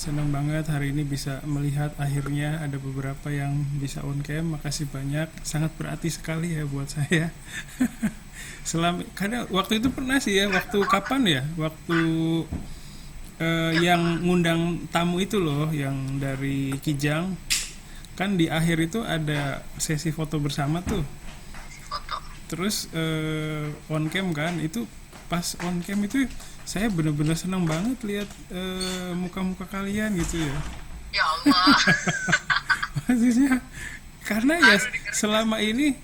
Senang banget hari ini bisa melihat akhirnya ada beberapa yang bisa on cam. Makasih banyak, sangat berarti sekali ya buat saya. Karena waktu itu pernah sih ya, waktu kapan ya? Waktu yang ngundang tamu itu loh, yang dari Kijang. Kan di akhir itu ada sesi foto bersama tuh. Foto. Terus on cam kan, itu pas on cam itu saya bener-bener senang banget lihat muka-muka kalian gitu ya. Ya Allah. Maksudnya karena ya Aduh dengerin. selama ini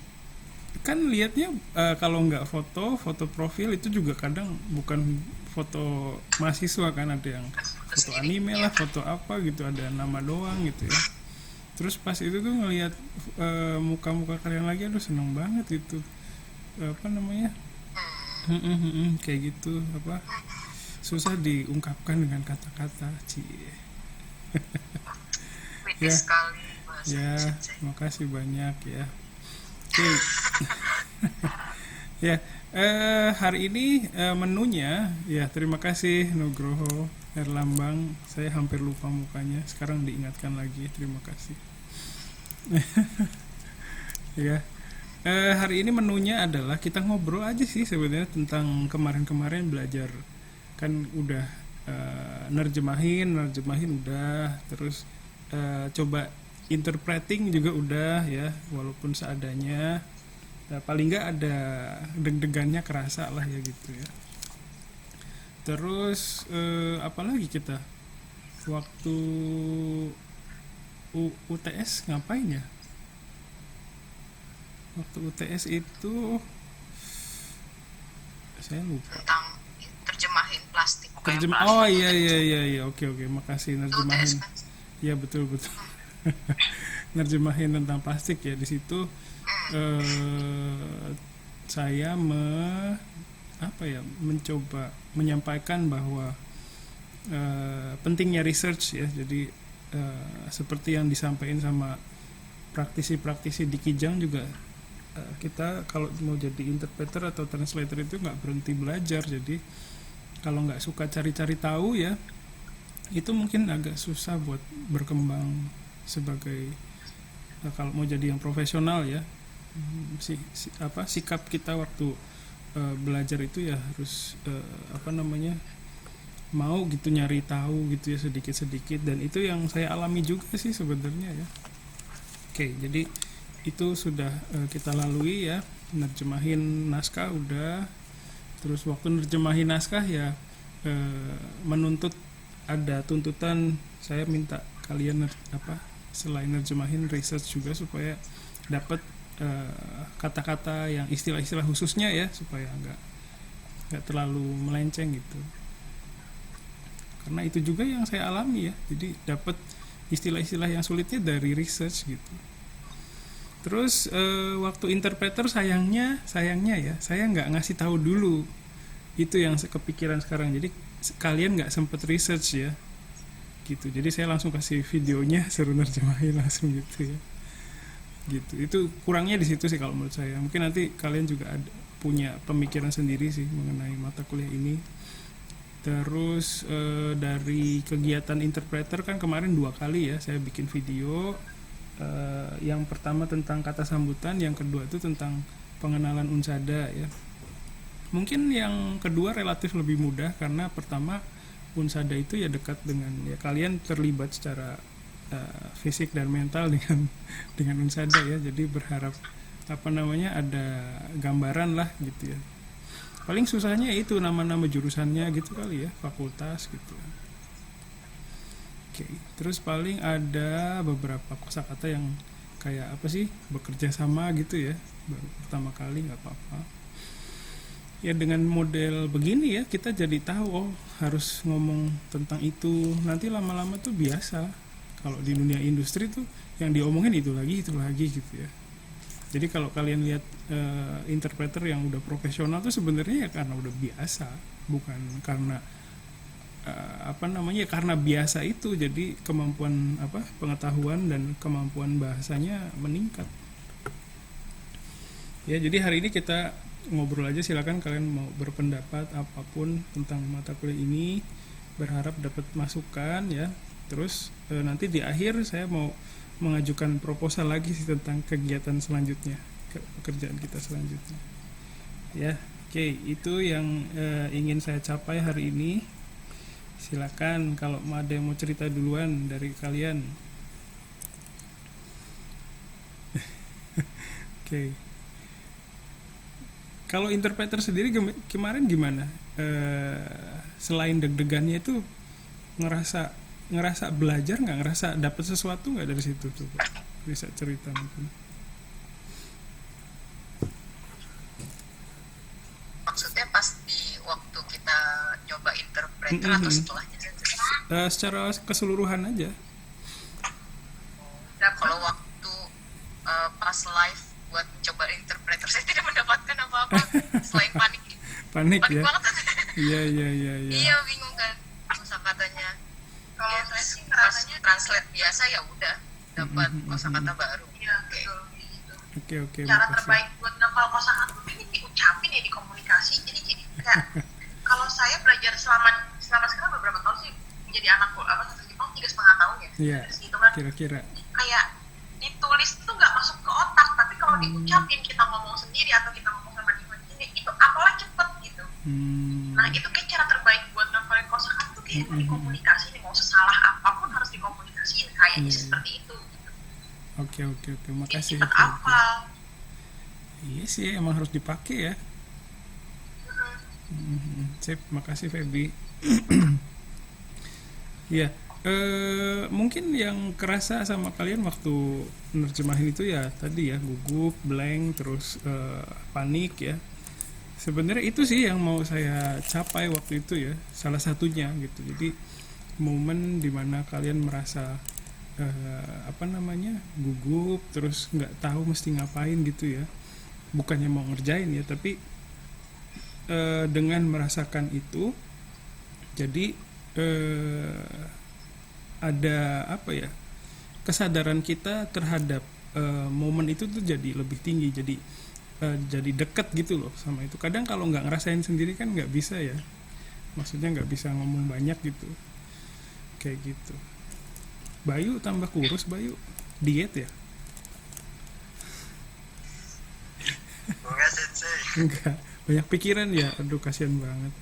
kan lihatnya kalau nggak foto profil itu juga kadang bukan foto mahasiswa, kan ada yang Foto foto sendiri. anime Ya. lah, foto apa gitu, ada nama doang gitu ya. Terus pas itu tuh ngelihat muka-muka kalian lagi, aduh seneng banget itu. Apa namanya, kayak gitu, apa, susah diungkapkan dengan kata-kata, cie. Witty Ya, sekali bahasanya ya, Sensei. makasih banyak ya. Oke. Ya, hari ini menunya ya, terima kasih Nugroho Herlambang. Saya hampir lupa mukanya, sekarang diingatkan lagi. Terima kasih. Ya, hari ini menunya adalah kita ngobrol aja sih sebenarnya tentang kemarin-kemarin belajar. Kan udah nerjemahin udah, terus coba interpreting juga udah ya, walaupun seadanya. Nah, paling nggak ada deg-degannya kerasa lah ya gitu ya. Terus apalagi kita waktu UTS ngapain ya? Waktu UTS itu saya lupa. Tentang terjemahin plastik. Kayak Oh plastik iya udah iya dicoba. iya iya, oke oke, makasih Itu UTS nerjemahin. kan. Iya betul betul. Nerjemahin tentang plastik ya, di situ saya apa ya, mencoba menyampaikan bahwa pentingnya research ya. Jadi seperti yang disampaikan sama praktisi-praktisi di Kijang juga, kita kalau mau jadi interpreter atau translator itu nggak berhenti belajar. Jadi kalau nggak suka cari-cari tahu ya, itu mungkin agak susah buat berkembang sebagai kalau mau jadi yang profesional ya. Apa sikap kita waktu belajar itu ya harus apa namanya, mau gitu nyari tahu gitu ya, sedikit-sedikit, dan itu yang saya alami juga sih sebenarnya ya. Oke, jadi itu sudah kita lalui ya, nerjemahin naskah udah. Terus waktu nerjemahin naskah ya, menuntut, ada tuntutan saya minta kalian apa, selain nerjemahin research juga supaya dapat kata-kata yang istilah-istilah khususnya ya, supaya nggak terlalu melenceng gitu. Karena itu juga yang saya alami ya, jadi dapat istilah-istilah yang sulitnya dari research gitu. Terus waktu interpreter sayangnya ya, saya nggak ngasih tahu dulu. Itu yang kepikiran sekarang. Jadi kalian nggak sempet research ya, gitu. Jadi saya langsung kasih videonya, suruh nerjemahin langsung gitu ya. Gitu. Itu kurangnya di situ sih kalau menurut saya. Mungkin nanti kalian juga ada, punya pemikiran sendiri sih mengenai mata kuliah ini. Terus dari kegiatan interpreter kan kemarin 2 kali ya saya bikin video. Yang pertama tentang kata sambutan, yang kedua itu tentang pengenalan unsada ya. Mungkin yang kedua relatif lebih mudah karena pertama unsada itu ya dekat dengan ya, kalian terlibat secara fisik dan mental dengan unsada ya. Jadi berharap apa namanya, ada gambaran lah gitu ya. Paling susahnya itu nama-nama jurusannya gitu kali ya, fakultas gitu. Oke, terus paling ada beberapa kosakata yang kayak apa sih, bekerja sama gitu ya, baru pertama kali nggak apa-apa. Ya dengan model begini ya kita jadi tahu, oh harus ngomong tentang itu. Nanti lama-lama tuh biasa. Kalau di dunia industri tuh yang diomongin itu lagi gitu ya. Jadi kalau kalian lihat interpreter yang udah profesional tuh sebenarnya ya karena udah biasa, bukan karena apa namanya, karena biasa itu jadi kemampuan apa, pengetahuan dan kemampuan bahasanya meningkat ya. Jadi hari ini kita ngobrol aja, silakan kalian mau berpendapat apapun tentang mata kuliah ini, berharap dapat masukan ya. Terus nanti di akhir saya mau mengajukan proposal lagi sih tentang kegiatan selanjutnya, pekerjaan kita selanjutnya. Ya, oke, itu yang ingin saya capai hari ini. Silakan kalau ada yang mau cerita duluan dari kalian. Oke. Kalau interpreter sendiri kemarin gimana? Selain deg-degannya itu ngerasa belajar nggak, ngerasa dapat sesuatu nggak dari situ tuh? Bisa cerita mungkin. Maksudnya pas di waktu kita coba interpreter atau Mm-mm. setelahnya? Secara keseluruhan aja. Nah, kalau waktu pas live buat coba interpreter, saya tidak mendapatkan apa-apa selain panik. Panik Panik ya. banget. Iya, iya, iya, iya. Iya, bingung kan kosakatanya. Kalau Ya, saya terus sih pas ngerasanya translate biasa ya udah dapat Mm-mm. kosakata baru. iya Oke. betul gitu. Oke, oke, Cara makasih. terbaik buat ngapal kosakata ini diucapin ya, di komunikasi. Jadi kayak kalau saya belajar selama sekarang beberapa tahun sih menjadi anak sastra Jepang 3,5 tahun ya. Iya, Gitu kan kira-kira. kayak ditulis itu nggak masuk ke otak, tapi kalau diucapin kita ngomong sendiri atau kita ngomong sama diri sendiri itu apalah cepet gitu. Nah itu kayak cara terbaik buat ngapalin kosakata tuh kayak di komunikasi nih, mau sesalah apapun harus dikomunikasiin kayaknya Iya. seperti itu gitu. Oke, oke, oke, Jadi makasih. cepet Oke, oke. apal. Iya sih, emang harus dipakai ya. Sip, makasih Feby. Ya, mungkin yang kerasa sama kalian waktu nerjemahin itu ya tadi ya, gugup, blank, terus panik ya. Sebenarnya itu sih yang mau saya capai waktu itu ya, salah satunya gitu. Jadi momen dimana kalian merasa gugup, terus nggak tahu mesti ngapain gitu ya. Bukannya mau ngerjain ya, tapi dengan merasakan itu, jadi ada kesadaran kita terhadap momen itu tuh jadi lebih tinggi, jadi dekat gitu loh sama itu. Kadang kalau nggak ngerasain sendiri kan nggak bisa ya, maksudnya nggak bisa ngomong banyak gitu, kayak gitu. Bayu tambah kurus, Bayu diet ya? Enggak sensei. Enggak, banyak pikiran ya. Aduh, kasihan banget.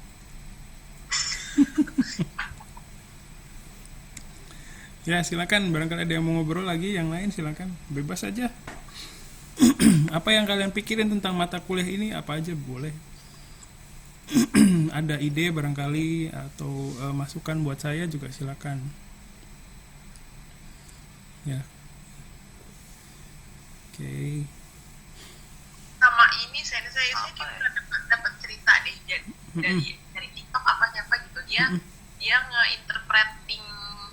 Ya, silakan, barangkali ada yang mau ngobrol lagi, yang lain silakan, bebas aja. Apa yang kalian pikirin tentang mata kuliah ini, apa aja boleh. Ada ide barangkali atau masukan buat saya juga silakan. Ya. Oke. Sama ini saya juga dapat cerita deh dari TikTok apa siapa gitu, dia ngeinterpreting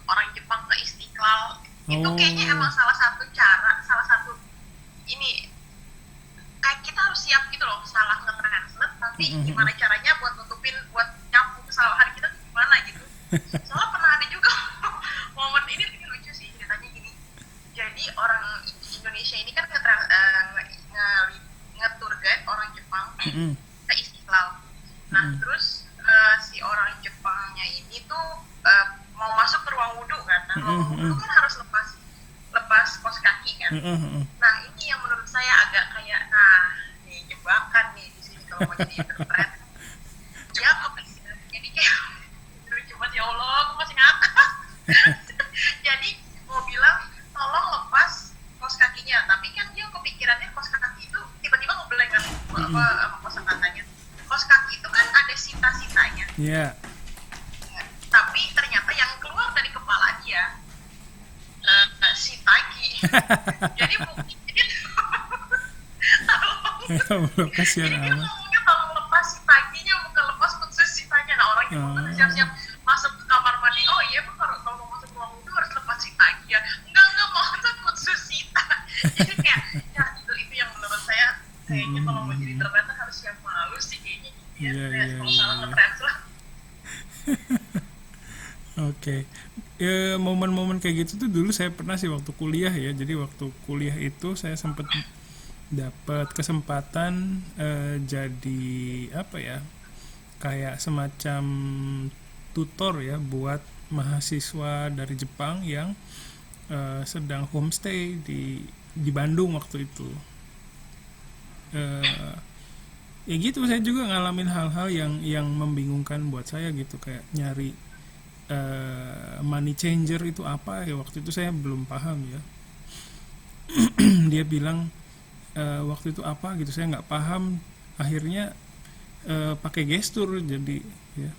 orang Jepang ke Istiqlal. Itu kayaknya emang salah satu ini kayak kita harus siap gitu loh, salah nge-translate tapi gimana caranya buat nutupin, buat nyapu kesalahan kita tuh gimana gitu. Soalnya pernah ada juga momen ini lucu sih ceritanya gini. Jadi orang Indonesia ini kan nge-tour guide orang Jepang ke Istiqlal. Nah terus si orang Jepangnya ini tuh mau masuk ke ruang wudhu kan. Nah ruang wudhu kan harus lepas kaos kaki kan. Nah ini yang menurut saya agak kayak, nih jebakan nih di sini kalau mau jadi interpret. Ya jadi kayak lucu banget, ya Allah aku masih ngakak. Jadi mau bilang tolong lepas kaos kakinya, tapi kan dia kepikirannya kaos kaki itu tiba-tiba ngeblank kan kaos katanya. Kaos kaki itu kan ada sita-sitanya. Ya. Tapi ternyata yang keluar dari kepala dia sitagi. Jadi mungkin Belum, kasihan jadi dia amat. ngomongnya tolong lepas sitaginya, bukan lepas khusus sitanya. Nah orang Jepang kan siap-siap masuk ke kamar mandi, oh iya kalau mau masuk ruang wudhu harus lepas sitagi ya. Enggak mau khusus sita. Jadi kayak ya itu yang menurut saya kayaknya kalau mau jadi interpreter harus siap malu sih kayaknya gitu ya. Iya, Kalau iya, salah iya. nge-translate. Oke. Momen-momen kayak gitu tuh dulu saya pernah sih waktu kuliah ya. Jadi waktu kuliah itu saya sempat dapat kesempatan jadi kayak semacam tutor ya buat mahasiswa dari Jepang yang sedang homestay di Bandung waktu itu. Ya gitu, saya juga ngalamin hal-hal yang membingungkan buat saya gitu, kayak nyari money changer itu apa ya, waktu itu saya belum paham ya. Dia bilang waktu itu apa gitu, saya nggak paham, akhirnya pakai gestur. Jadi ya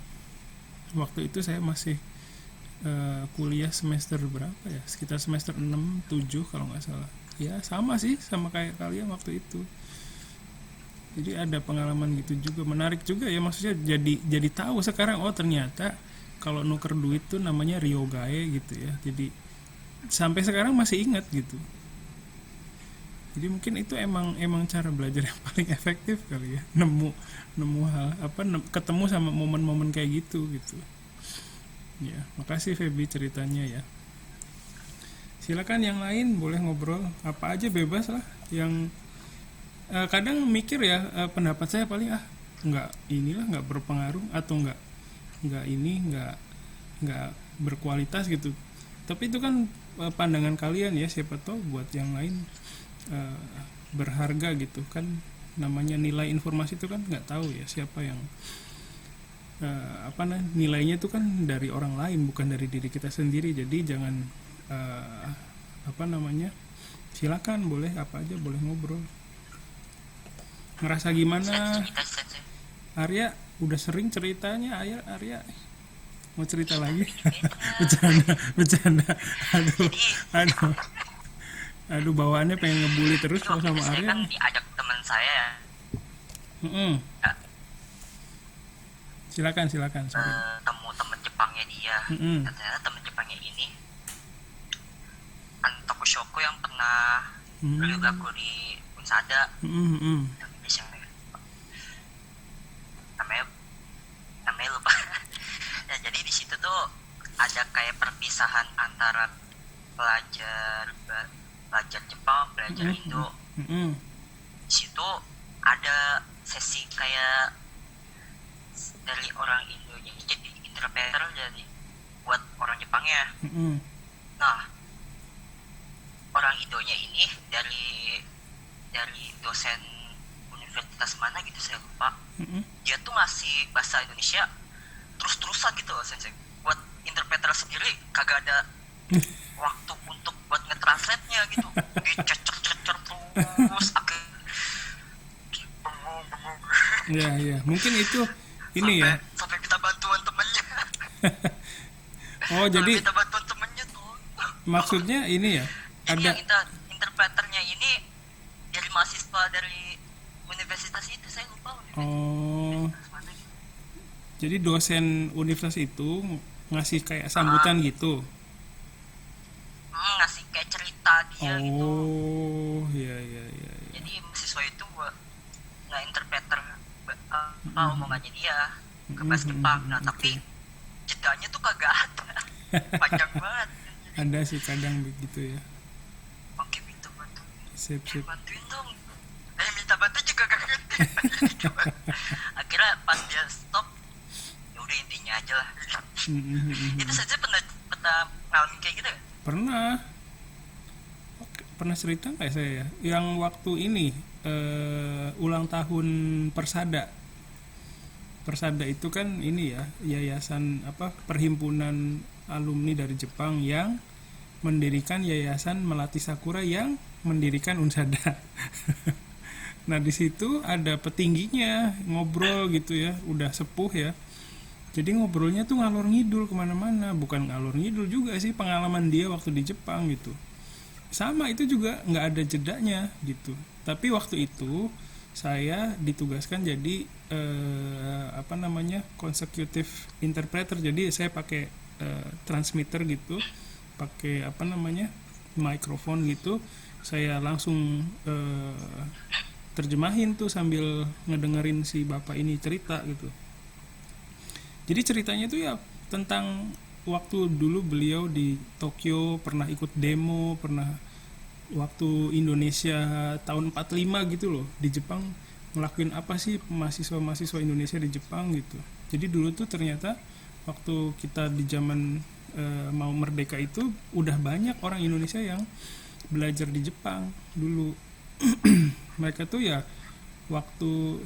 waktu itu saya masih kuliah semester berapa ya, sekitar semester 6-7 kalau nggak salah ya, sama sih sama kayak kalian waktu itu. Jadi ada pengalaman gitu juga, menarik juga ya, maksudnya jadi tahu sekarang, oh ternyata kalau nuker duit tuh namanya ryogae gitu ya. Jadi sampai sekarang masih ingat gitu. Jadi mungkin itu emang cara belajar yang paling efektif kali ya, nemu hal apa, ketemu sama momen-momen kayak gitu. Ya, makasih Feby ceritanya ya. Silakan yang lain boleh ngobrol apa aja, bebas lah. Yang kadang mikir ya, pendapat saya paling nggak berpengaruh, atau nggak berkualitas gitu. Tapi itu kan pandangan kalian ya, siapa tahu buat yang lain berharga gitu kan. Namanya nilai informasi itu kan nggak tahu ya siapa yang nilainya itu kan dari orang lain, bukan dari diri kita sendiri. Jadi jangan silakan, boleh apa aja, boleh ngobrol. Ngerasa gimana? Arya udah sering ceritanya, Arya mau cerita lagi? bercanda. Aduh bawaannya pengen ngebully terus kalau sama Arya. Kan diajak teman saya. Silakan. Temu teman Jepangnya dia. Ternyata teman Jepangnya ini Tokushoku yang pernah Ryugaku di Unsada. Indonesia. Namanya lupa. Ya, jadi di situ tuh ada kayak perpisahan antara belajar Jepang, belajar Indo. Di situ ada sesi kayak dari orang Indonya jadi interpreter, jadi buat orang Jepangnya. Nah, orang Indonya ini dari dosen universitas mana gitu saya lupa. Dia tuh ngasih bahasa Indonesia terus-terusan gitu loh, sensei. Buat interpreter sendiri kagak ada waktu untuk buat nge-translate-nya gitu. Dicecer-cecer terus, bengong. Ya, mungkin itu ini ya. Sampai minta bantuan temennya. Oh, jadi minta bantuan temennya tuh. Maksudnya ini ya. Jadi Ada yang interpreternya ini dari mahasiswa dari universitas itu, saya lupa. Oh. Jadi dosen universitas itu ngasih kayak sambutan gitu. Ngasih kayak cerita dia gitu. Oh, iya. Jadi mahasiswa itu buat nge-interpreter omongannya dia ke bahasa Jepang. Nah, tapi jedanya tuh kagak ada. Panjang banget. Ada sih kadang begitu ya. Oke, minta bantu. Sip. Bantuin dong. Minta bantu juga gak ngerti. Akhirnya pas dia stop, ya udah intinya aja lah. Itu saja pernah ngalamin kayak gitu ya? Pernah cerita nggak saya ya? Yang waktu ini ulang tahun Persada itu kan ini ya, yayasan perhimpunan alumni dari Jepang yang mendirikan yayasan Melati Sakura yang mendirikan Unsada. Nah di situ ada petingginya ngobrol gitu ya, udah sepuh ya. Jadi ngobrolnya tuh ngalor ngidul kemana-mana, bukan ngalor ngidul juga sih, pengalaman dia waktu di Jepang gitu. Sama itu juga nggak ada jedanya gitu. Tapi waktu itu saya ditugaskan jadi consecutive interpreter. Jadi saya pakai transmitter gitu, pakai mikrofon gitu. Saya langsung terjemahin tuh sambil ngedengerin si bapak ini cerita gitu. Jadi ceritanya tuh ya tentang waktu dulu beliau di Tokyo pernah ikut demo, pernah waktu Indonesia tahun 45 gitu loh di Jepang, ngelakuin apa sih mahasiswa Indonesia di Jepang gitu. Jadi dulu tuh ternyata waktu kita di zaman mau merdeka itu udah banyak orang Indonesia yang belajar di Jepang dulu. Mereka tuh ya waktu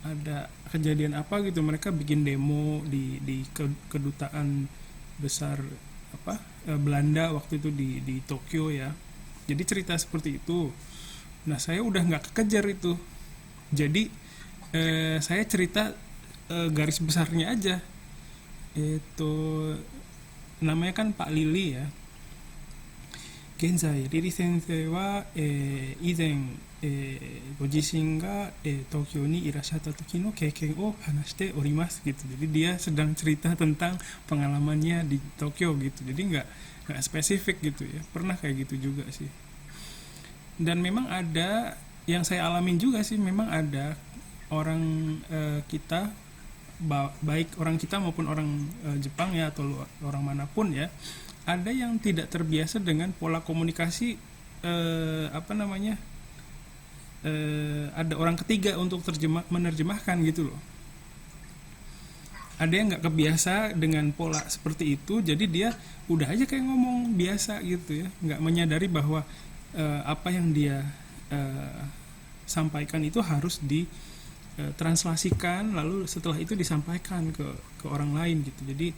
ada kejadian apa gitu, mereka bikin demo di kedutaan besar Belanda waktu itu di Tokyo ya. Jadi cerita seperti itu. Nah saya udah nggak kekejar itu, jadi saya cerita garis besarnya aja. Itu namanya kan Pak Lili ya. Genzai Lili sensei wa izenご自身が東京にいらっしゃった時の経験を話しておりますgitu. Jadi dia sedang cerita tentang pengalamannya di Tokyo gitu. Jadi nggak spesifik gitu ya. Pernah kayak gitu juga sih. Dan memang ada yang saya alamin juga sih, memang ada orang kita, baik orang kita maupun orang Jepang ya, atau orang manapun ya, ada yang tidak terbiasa dengan pola komunikasi ada orang ketiga untuk menerjemahkan gitu loh. Ada yang nggak kebiasa dengan pola seperti itu, jadi dia udah aja kayak ngomong biasa gitu ya, nggak menyadari bahwa apa yang dia sampaikan itu harus ditranslasikan, lalu setelah itu disampaikan ke orang lain gitu. Jadi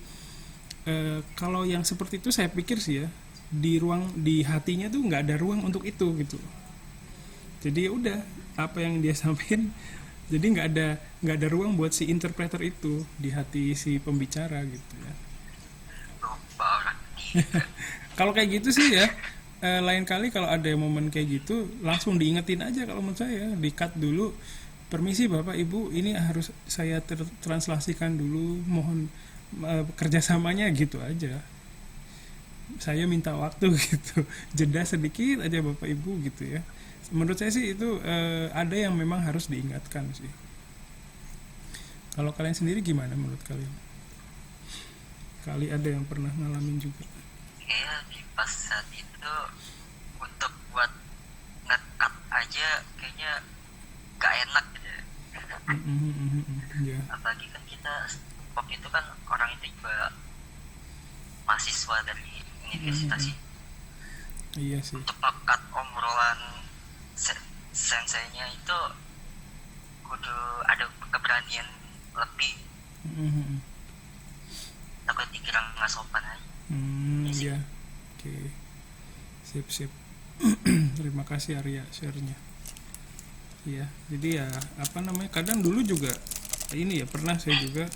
kalau yang seperti itu saya pikir sih ya, di hatinya tuh nggak ada ruang untuk itu gitu. Jadi ya udah, apa yang dia sampaikan, jadi nggak ada ruang buat si interpreter itu di hati si pembicara gitu ya. Lupa orang. Kalau kayak gitu sih ya, lain kali kalau ada momen kayak gitu langsung diingetin aja. Kalau menurut saya di-cut dulu, permisi Bapak Ibu, ini harus saya translasikan dulu, mohon kerjasamanya gitu aja. Saya minta waktu gitu, jeda sedikit aja Bapak Ibu gitu ya. Menurut saya sih itu ada yang memang harus diingatkan sih. Kalau kalian sendiri gimana menurut kalian? Kali ada yang pernah ngalamin juga? Kayak di pas saat itu untuk buat nge-cut aja kayaknya gak enak gitu ya. Ya. Apalagi kan kita waktu itu kan orang itu juga mahasiswa dari universitas. Iya sih. Untuk nge-cut obrolan senseinya itu kudu ada keberanian lebih. Takut dikira nggak sopan aja. Iya. Oke. Sip. Terima kasih Arya share-nya. Iya, jadi ya kadang dulu juga ini ya, pernah saya juga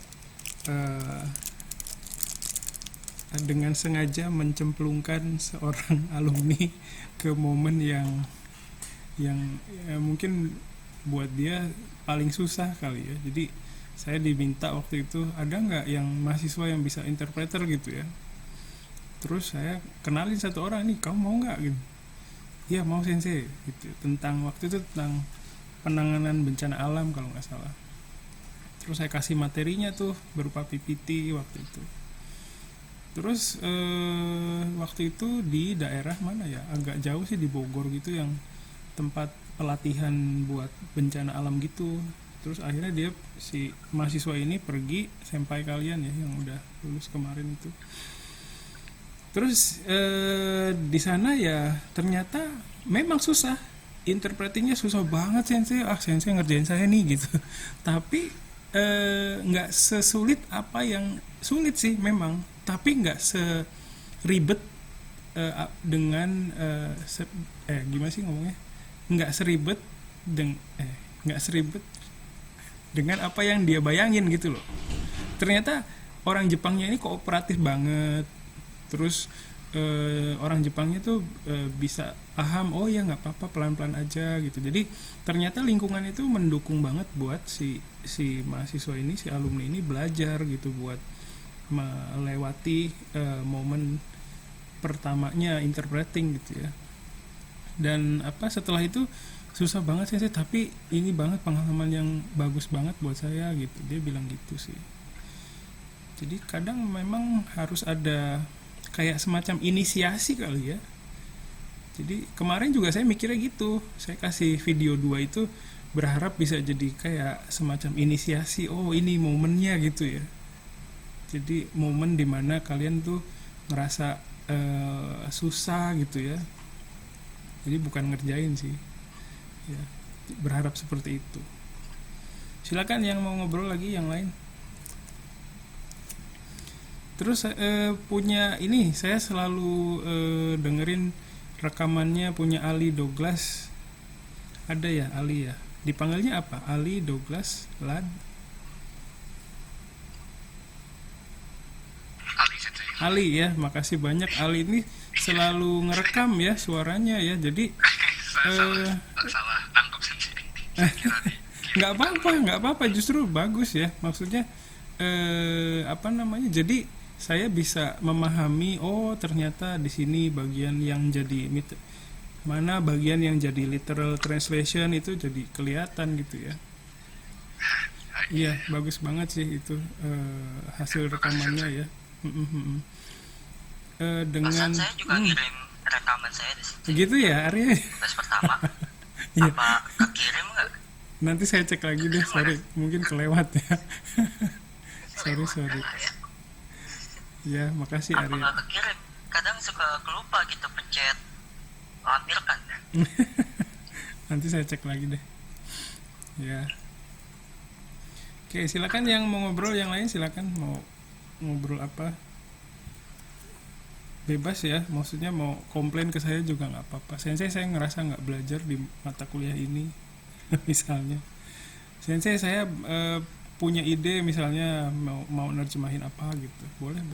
dengan sengaja mencemplungkan seorang alumni ke momen yang mungkin buat dia paling susah kali ya. Jadi saya diminta waktu itu, ada nggak yang mahasiswa yang bisa interpreter gitu ya. Terus saya kenalin satu orang, nih kamu mau nggak gitu. Iya mau sensei gitu. Waktu itu tentang penanganan bencana alam kalau nggak salah. Terus saya kasih materinya tuh berupa PPT waktu itu. Terus waktu itu di daerah mana ya, agak jauh sih, di Bogor gitu, yang tempat pelatihan buat bencana alam gitu. Terus akhirnya si mahasiswa ini pergi, senpai kalian ya yang udah lulus kemarin itu. Terus di sana ya ternyata memang susah, interpretingnya susah banget sensei. Sensei ngerjain saya nih gitu. Tapi nggak sesulit apa yang sulit sih memang, tapi nggak seribet dengan gimana sih ngomongnya, nggak seribet dengan apa yang dia bayangin gitu loh. Ternyata orang Jepangnya ini kooperatif banget. Terus orang Jepangnya tuh bisa paham, oh ya nggak apa-apa, pelan-pelan aja gitu. Jadi ternyata lingkungan itu mendukung banget buat si mahasiswa ini, si alumni ini belajar gitu, buat melewati momen pertamanya interpreting gitu ya. Dan setelah itu susah banget sih, tapi ini banget pengalaman yang bagus banget buat saya gitu, dia bilang gitu sih. Jadi kadang memang harus ada kayak semacam inisiasi kali ya. Jadi kemarin juga saya mikirnya gitu, saya kasih video 2 itu berharap bisa jadi kayak semacam inisiasi, oh ini momennya gitu ya. Jadi momen dimana kalian tuh ngerasa susah gitu ya. Jadi bukan ngerjain sih ya, berharap seperti itu. Silakan yang mau ngobrol lagi yang lain. Terus punya ini, saya selalu dengerin rekamannya punya Ali Douglas. Ada ya Ali ya, dipanggilnya apa? Ali Douglas Lad. Ali ya, makasih banyak. Ali ini selalu ngerekam ya suaranya ya, jadi salah tangkap sendiri. nggak apa-apa, justru bagus ya, maksudnya jadi saya bisa memahami, oh ternyata di sini bagian yang jadi mana bagian yang jadi literal translation itu jadi kelihatan gitu ya. Iya, bagus banget sih itu hasil rekamannya ya. Dengan Bahkan saya juga ngirim rekaman saya di situ. gitu ya Arya. Tugas pertama. Iya. Apa kekirim nggak? Nanti saya cek lagi deh, sorry mungkin kelewat ya. sorry. Ya, makasih Apa Arya. nggak kekirim? Kadang suka kelupa gitu pencet lampirkan. Nanti saya cek lagi deh. Ya. Oke, silakan yang mau ngobrol, yang lain silakan mau ngobrol apa. Bebas ya, maksudnya mau komplain ke saya juga nggak apa-apa. Sensei, saya ngerasa nggak belajar di mata kuliah ini. Misalnya, Sensei, saya punya ide misalnya mau nerjemahin apa gitu, boleh.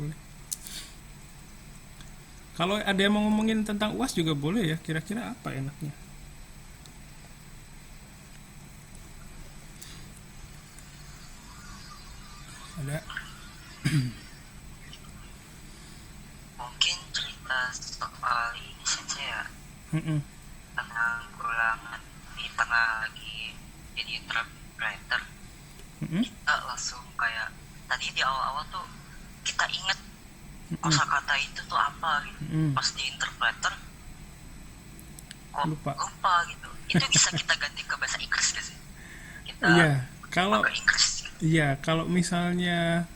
Kalau ada yang mau ngomongin tentang UAS juga boleh ya, kira-kira apa enaknya? Ada? Mungkin cerita soal ini saja ya, Mm-mm. penanggulangan di tengah lagi jadi interpreter. Mm-mm. Kita langsung kayak tadi di awal-awal tuh kita inget kosakata itu tuh apa gitu. Mm-mm. Pas di interpreter kok Lupa. gitu. Itu bisa kita ganti ke bahasa Inggris gak sih? Kita Iya, kalau pakai Inggris. iya, kalau misalnya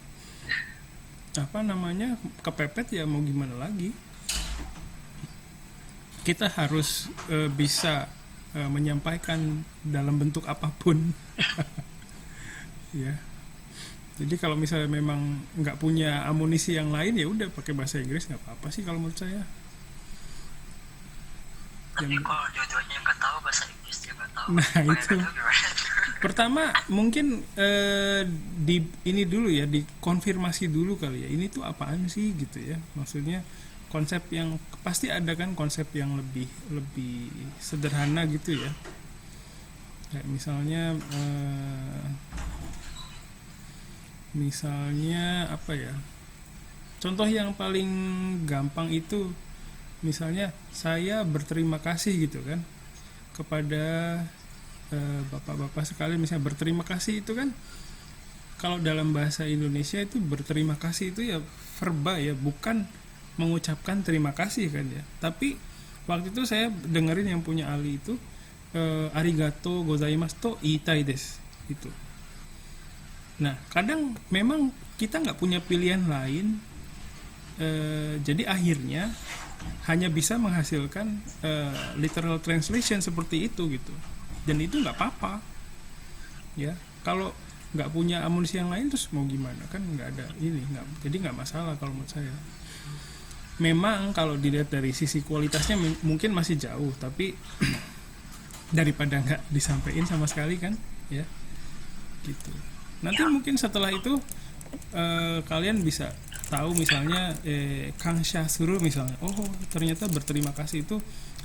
kepepet ya mau gimana lagi? Kita harus bisa menyampaikan dalam bentuk apapun. Ya. Jadi kalau misalnya memang nggak punya amunisi yang lain, ya udah pakai bahasa Inggris nggak apa-apa sih kalau menurut saya. Tapi kalau dua-duanya nggak tahu bahasa Inggris dia nggak tahu. Nah, itu. Gimana? Pertama mungkin di ini dulu ya, dikonfirmasi dulu kali ya, ini tuh apaan sih gitu ya, maksudnya konsep yang pasti ada kan, konsep yang lebih sederhana gitu ya, kayak misalnya apa ya, contoh yang paling gampang itu misalnya saya berterima kasih gitu kan kepada bapak-bapak sekalian, misalnya berterima kasih itu kan kalau dalam bahasa Indonesia itu berterima kasih itu ya verba ya, bukan mengucapkan terima kasih kan ya. Tapi waktu itu saya dengerin yang punya Ali itu arigato gozaimasu to iitai desu itu. Nah kadang memang kita nggak punya pilihan lain, jadi akhirnya hanya bisa menghasilkan literal translation seperti itu gitu. Dan itu nggak apa-apa ya, kalau nggak punya amunisi yang lain terus mau gimana kan, nggak ada ini, jadi nggak masalah kalau menurut saya. Memang kalau dilihat dari sisi kualitasnya mungkin masih jauh, tapi daripada nggak disampaikan sama sekali kan ya gitu. Nanti mungkin setelah itu kalian bisa tahu misalnya kangsha suru misalnya, oh ternyata berterima kasih itu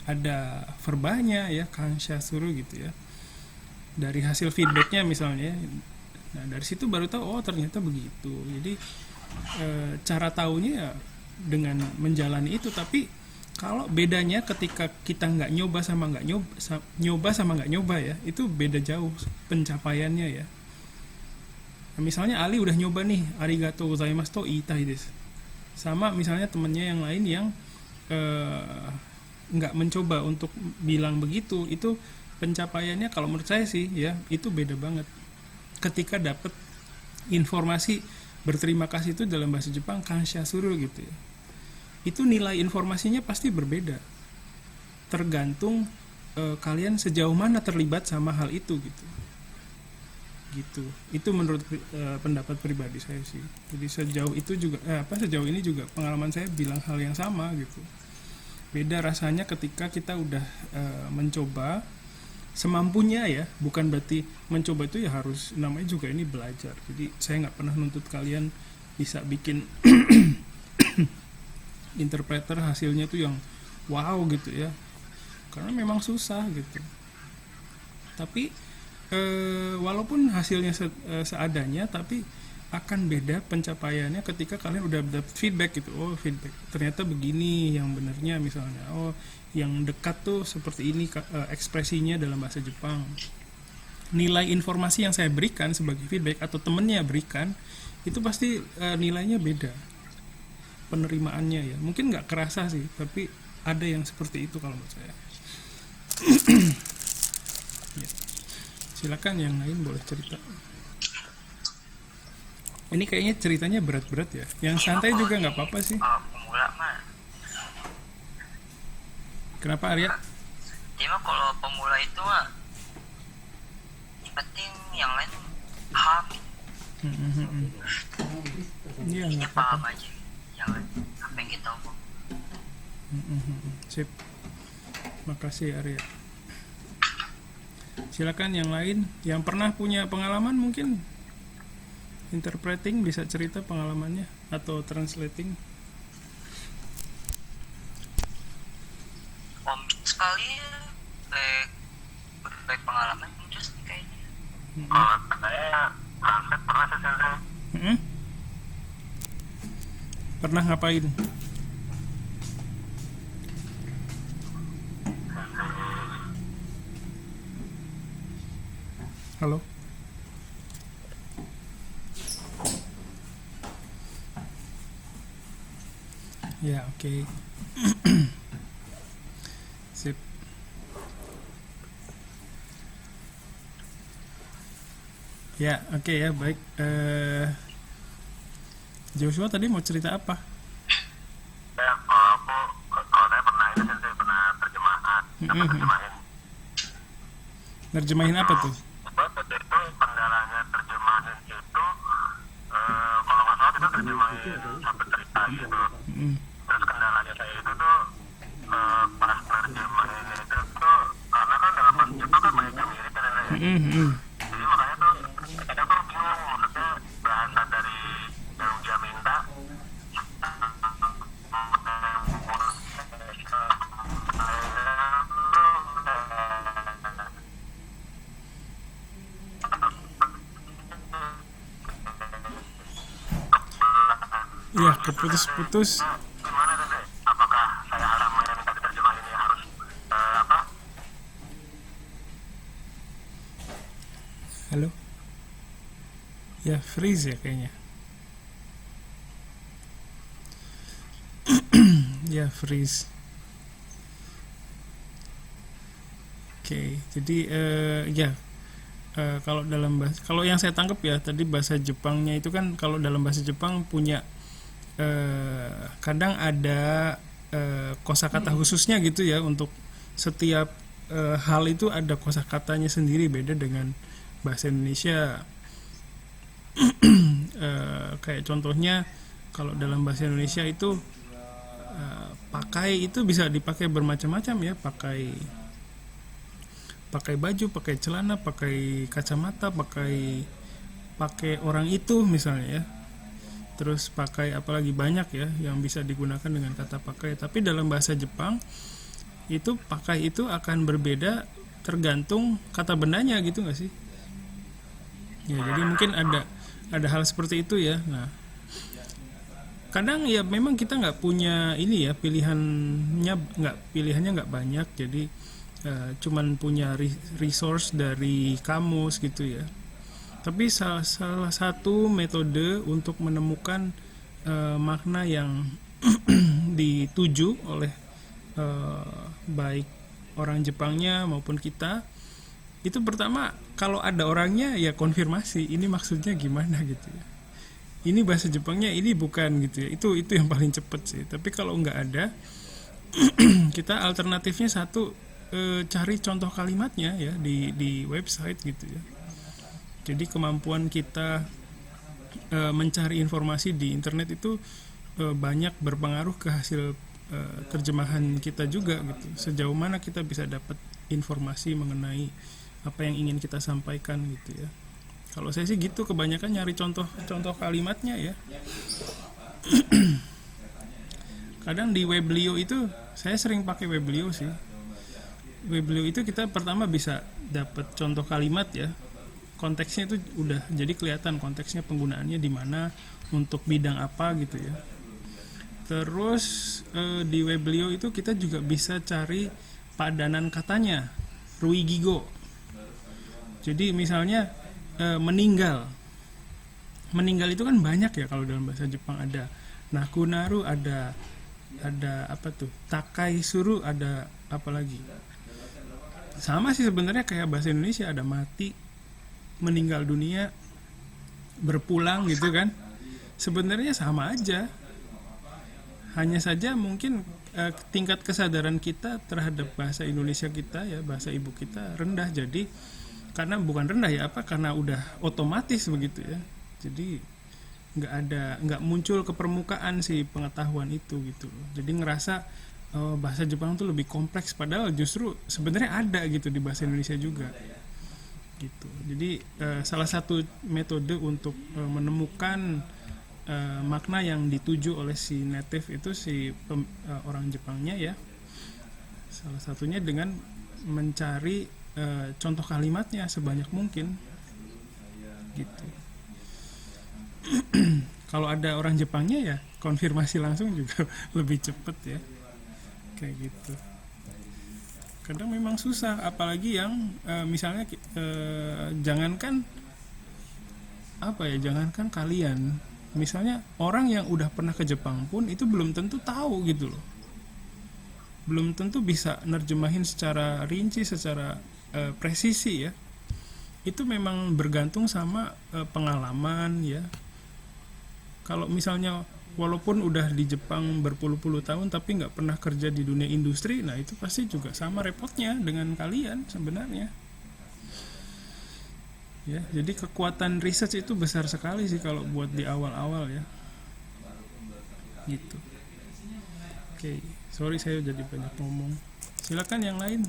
ada verbanya ya, kangsha suru gitu ya, dari hasil feedbacknya misalnya. Nah dari situ baru tahu, oh ternyata begitu. Jadi cara taunya ya dengan menjalani itu. Tapi kalau bedanya ketika kita nggak nyoba sama nggak nyoba ya, itu beda jauh pencapaiannya ya. Nah, misalnya Ali udah nyoba nih arigato gozaimasu to iitai desu, sama misalnya temennya yang lain yang nggak mencoba untuk bilang begitu, itu pencapaiannya kalau menurut saya sih ya itu beda banget ketika dapat informasi berterima kasih itu dalam bahasa Jepang kanshasuru gitu ya. Itu nilai informasinya pasti berbeda tergantung kalian sejauh mana terlibat sama hal itu gitu. Itu menurut pendapat pribadi saya sih. Jadi sejauh ini juga pengalaman saya bilang hal yang sama gitu. Beda rasanya ketika kita udah mencoba semampunya ya, bukan berarti mencoba itu ya harus, namanya juga ini belajar. Jadi saya nggak pernah nuntut kalian bisa bikin interpreter hasilnya tuh yang wow gitu ya, karena memang susah gitu. Tapi walaupun hasilnya seadanya, tapi akan beda pencapaiannya ketika kalian udah dapat feedback gitu. Oh, feedback ternyata begini yang benarnya, misalnya oh yang dekat tuh seperti ini ekspresinya dalam bahasa Jepang. Nilai informasi yang saya berikan sebagai feedback atau temennya berikan itu pasti nilainya beda, penerimaannya ya mungkin nggak kerasa sih, tapi ada yang seperti itu kalau menurut saya. Ya. Silakan yang lain boleh cerita. Ini kayaknya ceritanya berat-berat ya. Yang santai juga nggak apa-apa sih. Pemula mah. Kenapa Arya? Jadi mah kalau pemula itu mah yang penting yang lain paham. Iya Ini nggak paham apa-apa. aja yang lain apa yang kita omong. Sip. Makasih Arya. Silakan yang lain yang pernah punya pengalaman mungkin interpreting bisa cerita pengalamannya atau translating. Sekali baik pengalaman terus kayaknya. Kalau saya translate pernah sih Sensei. Pernah ngapain? Halo? Ya, oke. Sip. Ya, oke ya, baik. Joshua tadi mau cerita apa? Ya, kalau saya pernah ini Sensei pernah terjemahan, dapat terjemahin. Nerjemahin apa tuh? Waktu itu kendalanya terjemahin itu kalau nggak salah kita terjemahin satu cerita gitu. Terus kendalanya saya itu tuh pas terjemahin itu tuh karena kan dalam bahasa Jepang kan banyak yang mirip kan ya. Jadi makanya tuh kadang tuh bingung maksudnya bahasa dari yang dia minta Iya, keputus-putus. gimana Sensei? Apakah saya halaman yang minta diterjemahin ini harus apa? Halo? Ya, freeze ya kayaknya. Ya, freeze. Oke, jadi kalau dalam bahasa, kalau yang saya tangkap ya tadi bahasa Jepangnya itu kan kalau dalam bahasa Jepang punya kadang ada kosakata khususnya gitu ya, untuk setiap hal itu ada kosakatanya sendiri, beda dengan bahasa Indonesia. Kayak contohnya kalau dalam bahasa Indonesia itu pakai itu bisa dipakai bermacam-macam ya, pakai baju, pakai celana, pakai kacamata, pakai orang itu misalnya ya. Terus pakai apalagi banyak ya yang bisa digunakan dengan kata pakai. Tapi dalam bahasa Jepang itu pakai itu akan berbeda tergantung kata bendanya gitu nggak sih? Ya, jadi mungkin ada hal seperti itu ya. Nah, kadang ya memang kita nggak punya ini ya, pilihannya nggak banyak, jadi cuman punya resource dari kamus gitu ya. Tapi salah satu metode untuk menemukan makna yang dituju oleh baik orang Jepangnya maupun kita itu pertama kalau ada orangnya ya konfirmasi ini maksudnya gimana gitu ya, ini bahasa Jepangnya ini bukan gitu ya, itu yang paling cepet sih. Tapi kalau nggak ada kita alternatifnya satu, cari contoh kalimatnya ya di website gitu ya. Jadi kemampuan kita mencari informasi di internet itu banyak berpengaruh ke hasil terjemahan kita juga gitu. Sejauh mana kita bisa dapat informasi mengenai apa yang ingin kita sampaikan gitu ya. Kalau saya sih gitu, kebanyakan nyari contoh kalimatnya ya. Kadang di Weblio itu saya sering pakai Weblio sih. Weblio itu kita pertama bisa dapat contoh kalimat ya. Konteksnya itu udah jadi kelihatan konteksnya, penggunaannya di mana, untuk bidang apa gitu ya. Terus di Weblio itu kita juga bisa cari padanan katanya, ruigigo. Jadi misalnya meninggal itu kan banyak ya, kalau dalam bahasa Jepang ada nakunaru, ada apa tuh, takai suru, ada apa lagi. Sama sih sebenarnya kayak bahasa Indonesia, ada mati, meninggal dunia, berpulang gitu kan. Sebenarnya sama aja. Hanya saja mungkin tingkat kesadaran kita terhadap bahasa Indonesia kita ya, bahasa ibu kita rendah. Jadi karena bukan rendah ya, karena udah otomatis begitu ya. Jadi nggak muncul ke permukaan si pengetahuan itu gitu. Jadi ngerasa bahasa Jepang tuh lebih kompleks, padahal justru sebenarnya ada gitu di bahasa Indonesia juga gitu. Jadi salah satu metode untuk menemukan makna yang dituju oleh si native itu, si orang Jepangnya ya, salah satunya dengan mencari contoh kalimatnya sebanyak mungkin gitu. Kalau ada orang Jepangnya ya konfirmasi langsung juga lebih cepet ya, kayak gitu. Kadang memang susah, apalagi yang misalnya jangankan kalian, misalnya orang yang udah pernah ke Jepang pun itu belum tentu tahu gitu loh, belum tentu bisa nerjemahin secara rinci, secara presisi ya. Itu memang bergantung sama pengalaman ya. Kalau misalnya walaupun udah di Jepang berpuluh-puluh tahun tapi nggak pernah kerja di dunia industri, nah itu pasti juga sama repotnya dengan kalian sebenarnya ya. Jadi kekuatan research itu besar sekali sih kalau buat di awal-awal ya gitu. Oke, sorry saya jadi banyak ngomong, silakan yang lain.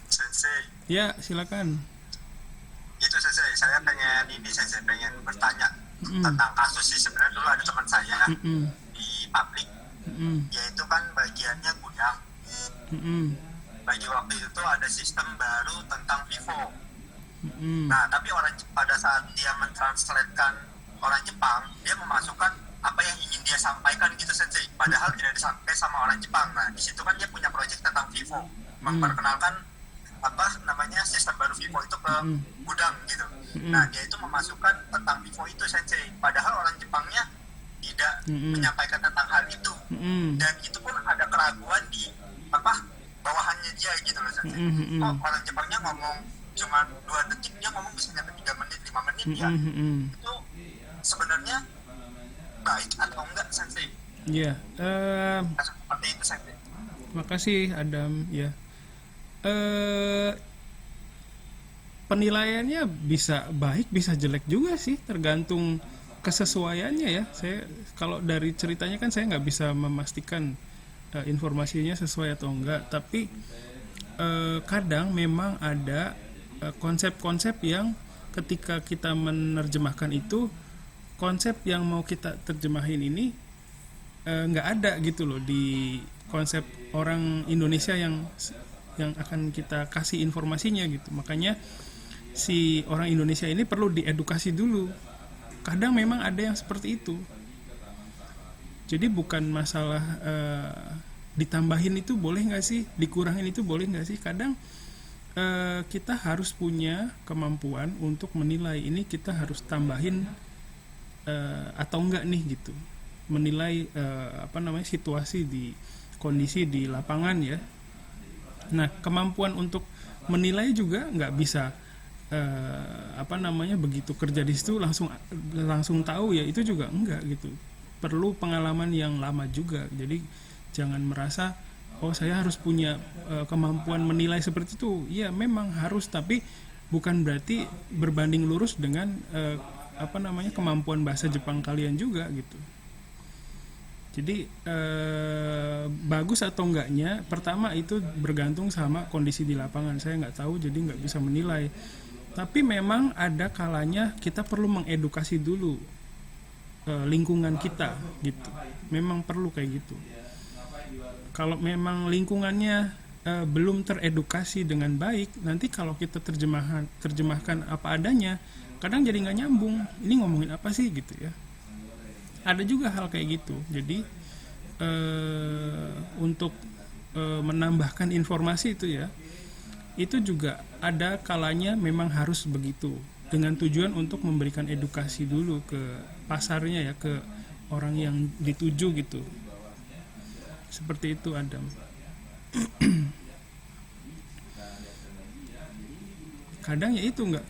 Sensei, Ya silakan. itu Sensei, saya pengen bertanya tentang kasus sih. Sebenarnya dulu ada teman saya di pabrik, yaitu kan bagiannya gudang. Bagi waktu itu ada sistem baru tentang FIFO. Nah, tapi pada saat dia mentranslatekan orang Jepang, dia memasukkan apa yang ingin dia sampaikan gitu Sensei, padahal tidak disampaikan sama orang Jepang. Nah, di situ kan dia punya proyek tentang FIFO, memperkenalkan apa namanya sistem baru FIFO itu ke gudang gitu. Nah, dia itu memasukkan tentang FIFO itu Sensei, padahal orang Jepangnya tidak menyampaikan tentang hal itu. Dan itu pun ada keraguan di bawahannya dia gitu loh Sensei. Orang Jepangnya ngomong cuma 2 detik, dia ngomong bisa nyampe 3 menit, 5 menit ya. Itu sebenarnya baik atau enggak Sensei? Iya, Seperti itu Sensei. makasih Adam ya. Penilaiannya bisa baik bisa jelek juga sih, tergantung kesesuaiannya ya. Saya kalau dari ceritanya kan saya nggak bisa memastikan informasinya sesuai atau enggak, tapi kadang memang ada konsep-konsep yang ketika kita menerjemahkan itu, konsep yang mau kita terjemahin ini nggak ada gitu loh di konsep orang Indonesia yang akan kita kasih informasinya gitu. Makanya si orang Indonesia ini perlu diedukasi dulu. Kadang memang ada yang seperti itu. Jadi bukan masalah ditambahin itu boleh nggak sih, dikurangin itu boleh nggak sih. Kadang kita harus punya kemampuan untuk menilai ini kita harus tambahin atau enggak nih gitu. Menilai situasi di kondisi di lapangan ya. Nah, kemampuan untuk menilai juga nggak bisa begitu kerja di situ langsung tahu ya, itu juga enggak gitu. Perlu pengalaman yang lama juga. Jadi jangan merasa saya harus punya kemampuan menilai seperti itu. Iya, memang harus, tapi bukan berarti berbanding lurus dengan kemampuan bahasa Jepang kalian juga gitu. Jadi bagus atau enggaknya, pertama itu bergantung sama kondisi di lapangan. Saya nggak tahu, jadi nggak bisa menilai. Tapi memang ada kalanya kita perlu mengedukasi dulu lingkungan kita gitu. Memang perlu kayak gitu. Kalau memang lingkungannya belum teredukasi dengan baik, nanti kalau kita terjemahkan apa adanya, kadang jadi nggak nyambung. Ini ngomongin apa sih gitu ya. Ada juga hal kayak gitu. Jadi untuk menambahkan informasi itu ya, itu juga ada kalanya memang harus begitu, dengan tujuan untuk memberikan edukasi dulu ke pasarnya ya, ke orang yang dituju gitu. Seperti itu, Adam. Kadang ya itu enggak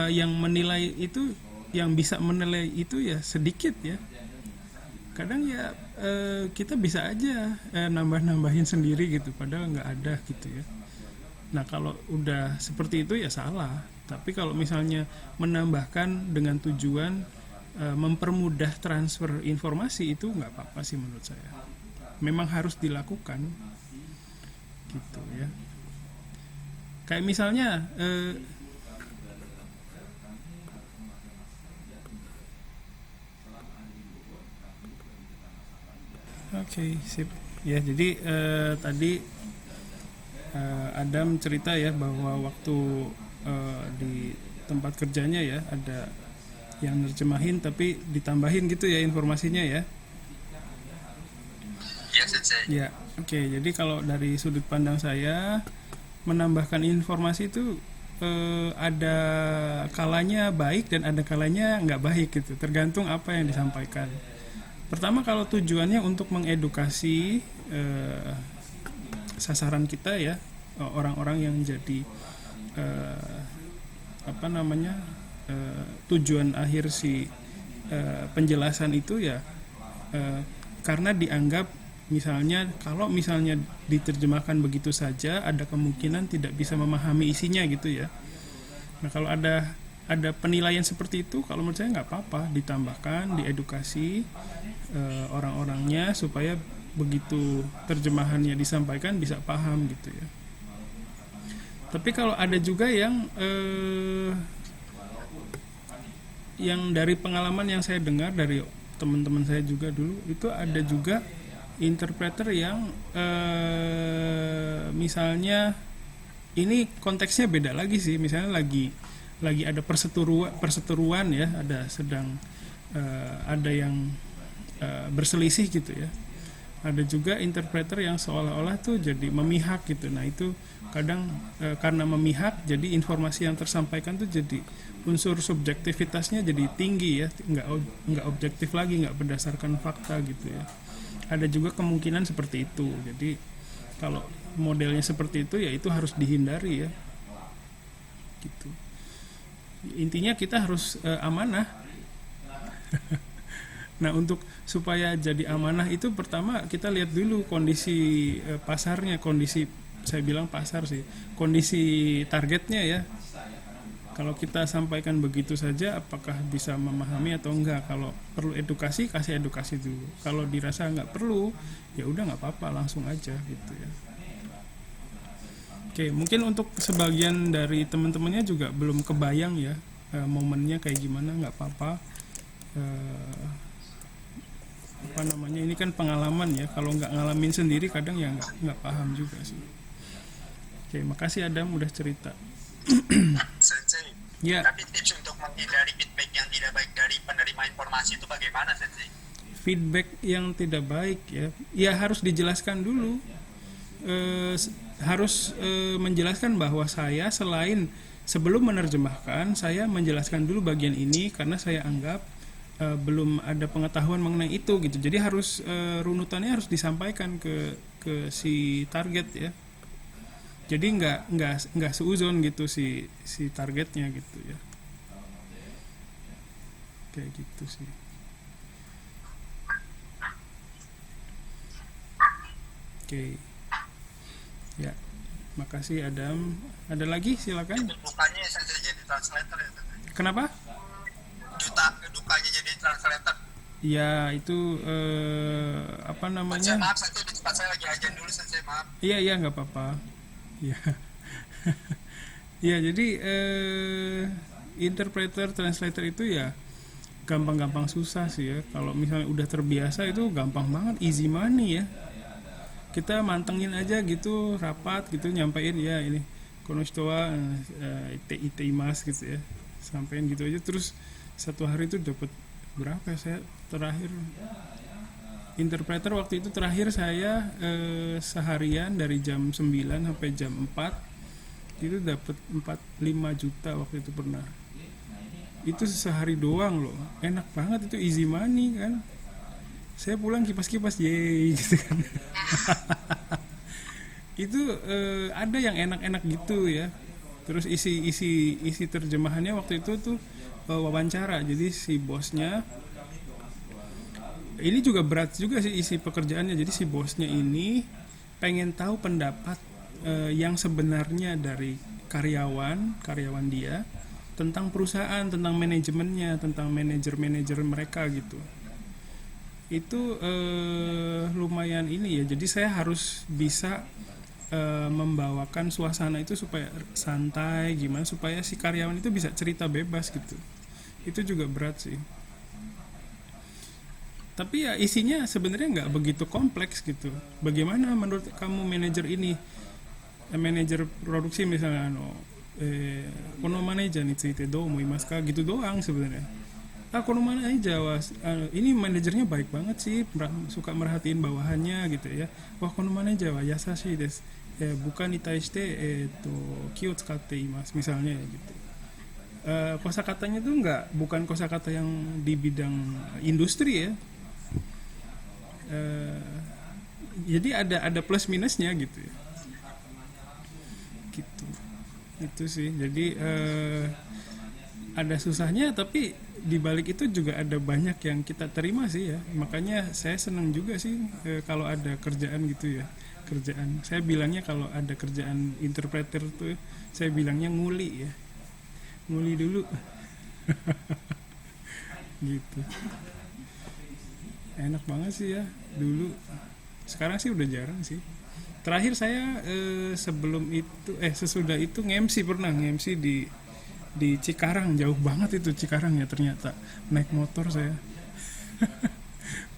yang menilai itu, yang bisa menilai itu ya sedikit ya. Kadang ya kita bisa aja nambah-nambahin sendiri gitu, padahal nggak ada gitu ya. Nah, kalau udah seperti itu ya salah. Tapi kalau misalnya menambahkan dengan tujuan mempermudah transfer informasi, itu nggak apa-apa sih menurut saya. Memang harus dilakukan gitu ya. Kayak misalnya Oke, sip. Ya, jadi tadi Adam cerita ya bahwa waktu di tempat kerjanya ya ada yang nerjemahin tapi ditambahin gitu ya informasinya ya. Iya, Sensei. Ya, oke. Jadi kalau dari sudut pandang saya, menambahkan informasi itu ada kalanya baik dan ada kalanya nggak baik gitu. Tergantung apa yang disampaikan. Pertama, kalau tujuannya untuk mengedukasi sasaran kita ya, orang-orang yang jadi tujuan akhir si penjelasan itu ya, karena dianggap misalnya kalau misalnya diterjemahkan begitu saja ada kemungkinan tidak bisa memahami isinya gitu ya. Nah, kalau ada penilaian seperti itu, kalau menurut saya nggak apa-apa, ditambahkan, diedukasi orang-orangnya supaya begitu terjemahannya disampaikan bisa paham gitu ya. Tapi kalau ada juga yang dari pengalaman yang saya dengar dari teman-teman saya juga dulu, itu ada juga interpreter yang misalnya ini konteksnya beda lagi sih, misalnya lagi ada perseteruan ya, ada sedang ada yang berselisih gitu ya. Ada juga interpreter yang seolah-olah tuh jadi memihak gitu. Nah, itu kadang karena memihak, jadi informasi yang tersampaikan tuh jadi unsur subjektivitasnya jadi tinggi ya, nggak objektif lagi, nggak berdasarkan fakta gitu ya. Ada juga kemungkinan seperti itu. Jadi kalau modelnya seperti itu ya itu harus dihindari ya. Gitu. Intinya kita harus amanah. Nah, untuk supaya jadi amanah itu pertama kita lihat dulu kondisi pasarnya, saya bilang pasar sih, kondisi targetnya ya. Kalau kita sampaikan begitu saja, apakah bisa memahami atau enggak? Kalau perlu edukasi, kasih edukasi dulu. Kalau dirasa enggak perlu, ya udah nggak apa-apa, langsung aja gitu ya. Oke, mungkin untuk sebagian dari teman-temannya juga belum kebayang ya momennya kayak gimana, nggak apa-apa. Ini kan pengalaman ya. Kalau nggak ngalamin sendiri, kadang ya nggak paham juga sih. Oke, makasih Adam udah cerita. Sensei, Ya. tapi tips untuk menghindari feedback yang tidak baik dari penerima informasi itu bagaimana, Sensei? Feedback yang tidak baik ya harus dijelaskan dulu. Harus menjelaskan bahwa saya sebelum menerjemahkan, saya menjelaskan dulu bagian ini karena saya anggap belum ada pengetahuan mengenai itu gitu. Jadi harus runutannya harus disampaikan ke si target ya. Jadi nggak seuzon gitu si targetnya gitu ya, kayak gitu sih. Oke, ya, makasih Adam. Ada lagi, silakan. Dukanya saya jadi translator ya. Kenapa? Dukanya jadi translator. Ya itu apa namanya? Maaf, saya di tempat saya lagi ajan dulu, saya maaf. Iya nggak apa-apa. Ya. Ya jadi interpreter, translator itu ya gampang-gampang susah sih ya. Kalau misalnya udah terbiasa itu gampang banget, easy money ya. Kita mantengin aja gitu, rapat gitu, nyampein ya ini konoshitowa iteimasu gitu ya, sampein gitu aja. Terus satu hari itu dapat berapa ya? Saya terakhir interpreter waktu itu terakhir saya seharian dari jam 9 sampai jam 4 itu dapat 4-5 juta waktu itu pernah. Itu sehari doang loh, enak banget, itu easy money kan. Saya pulang kipas-kipas yeay gitu kan. Itu ada yang enak-enak gitu ya. Terus isi terjemahannya waktu itu tuh wawancara. Jadi si bosnya ini juga berat juga sih isi pekerjaannya. Jadi si bosnya ini pengen tahu pendapat yang sebenarnya dari karyawan dia tentang perusahaan, tentang manajemennya, tentang manajer mereka gitu. Itu lumayan ini ya. Jadi saya harus bisa membawakan suasana itu supaya santai, gimana supaya si karyawan itu bisa cerita bebas gitu. Itu juga berat sih. Tapi ya isinya sebenarnya nggak begitu kompleks gitu. Bagaimana menurut kamu manajer ini, manajer produksi misalnya, kono manajer nih cerita do omoimasu ka gitu doang sebenarnya. Kono manajer ini manajernya baik banget sih, suka merhatiin bawahannya gitu ya. Wah, kono manajer wa yasashi desu. Bukan itaishite ki o tsukatte imasu misalnya gitu. Kosakatanya tuh bukan kosakata yang di bidang industri ya. Jadi ada plus minusnya gitu ya. Gitu. Itu sih. Jadi ada susahnya, tapi di balik itu juga ada banyak yang kita terima sih ya. Makanya saya senang juga sih kalau ada kerjaan gitu ya. Kerjaan. Saya bilangnya kalau ada kerjaan interpreter tuh saya bilangnya nguli ya. Nguli dulu. Gitu. Enak banget sih ya dulu. Sekarang sih udah jarang sih. Terakhir saya sesudah itu pernah nge-MC di Cikarang, jauh banget itu Cikarang ya ternyata. Naik motor saya.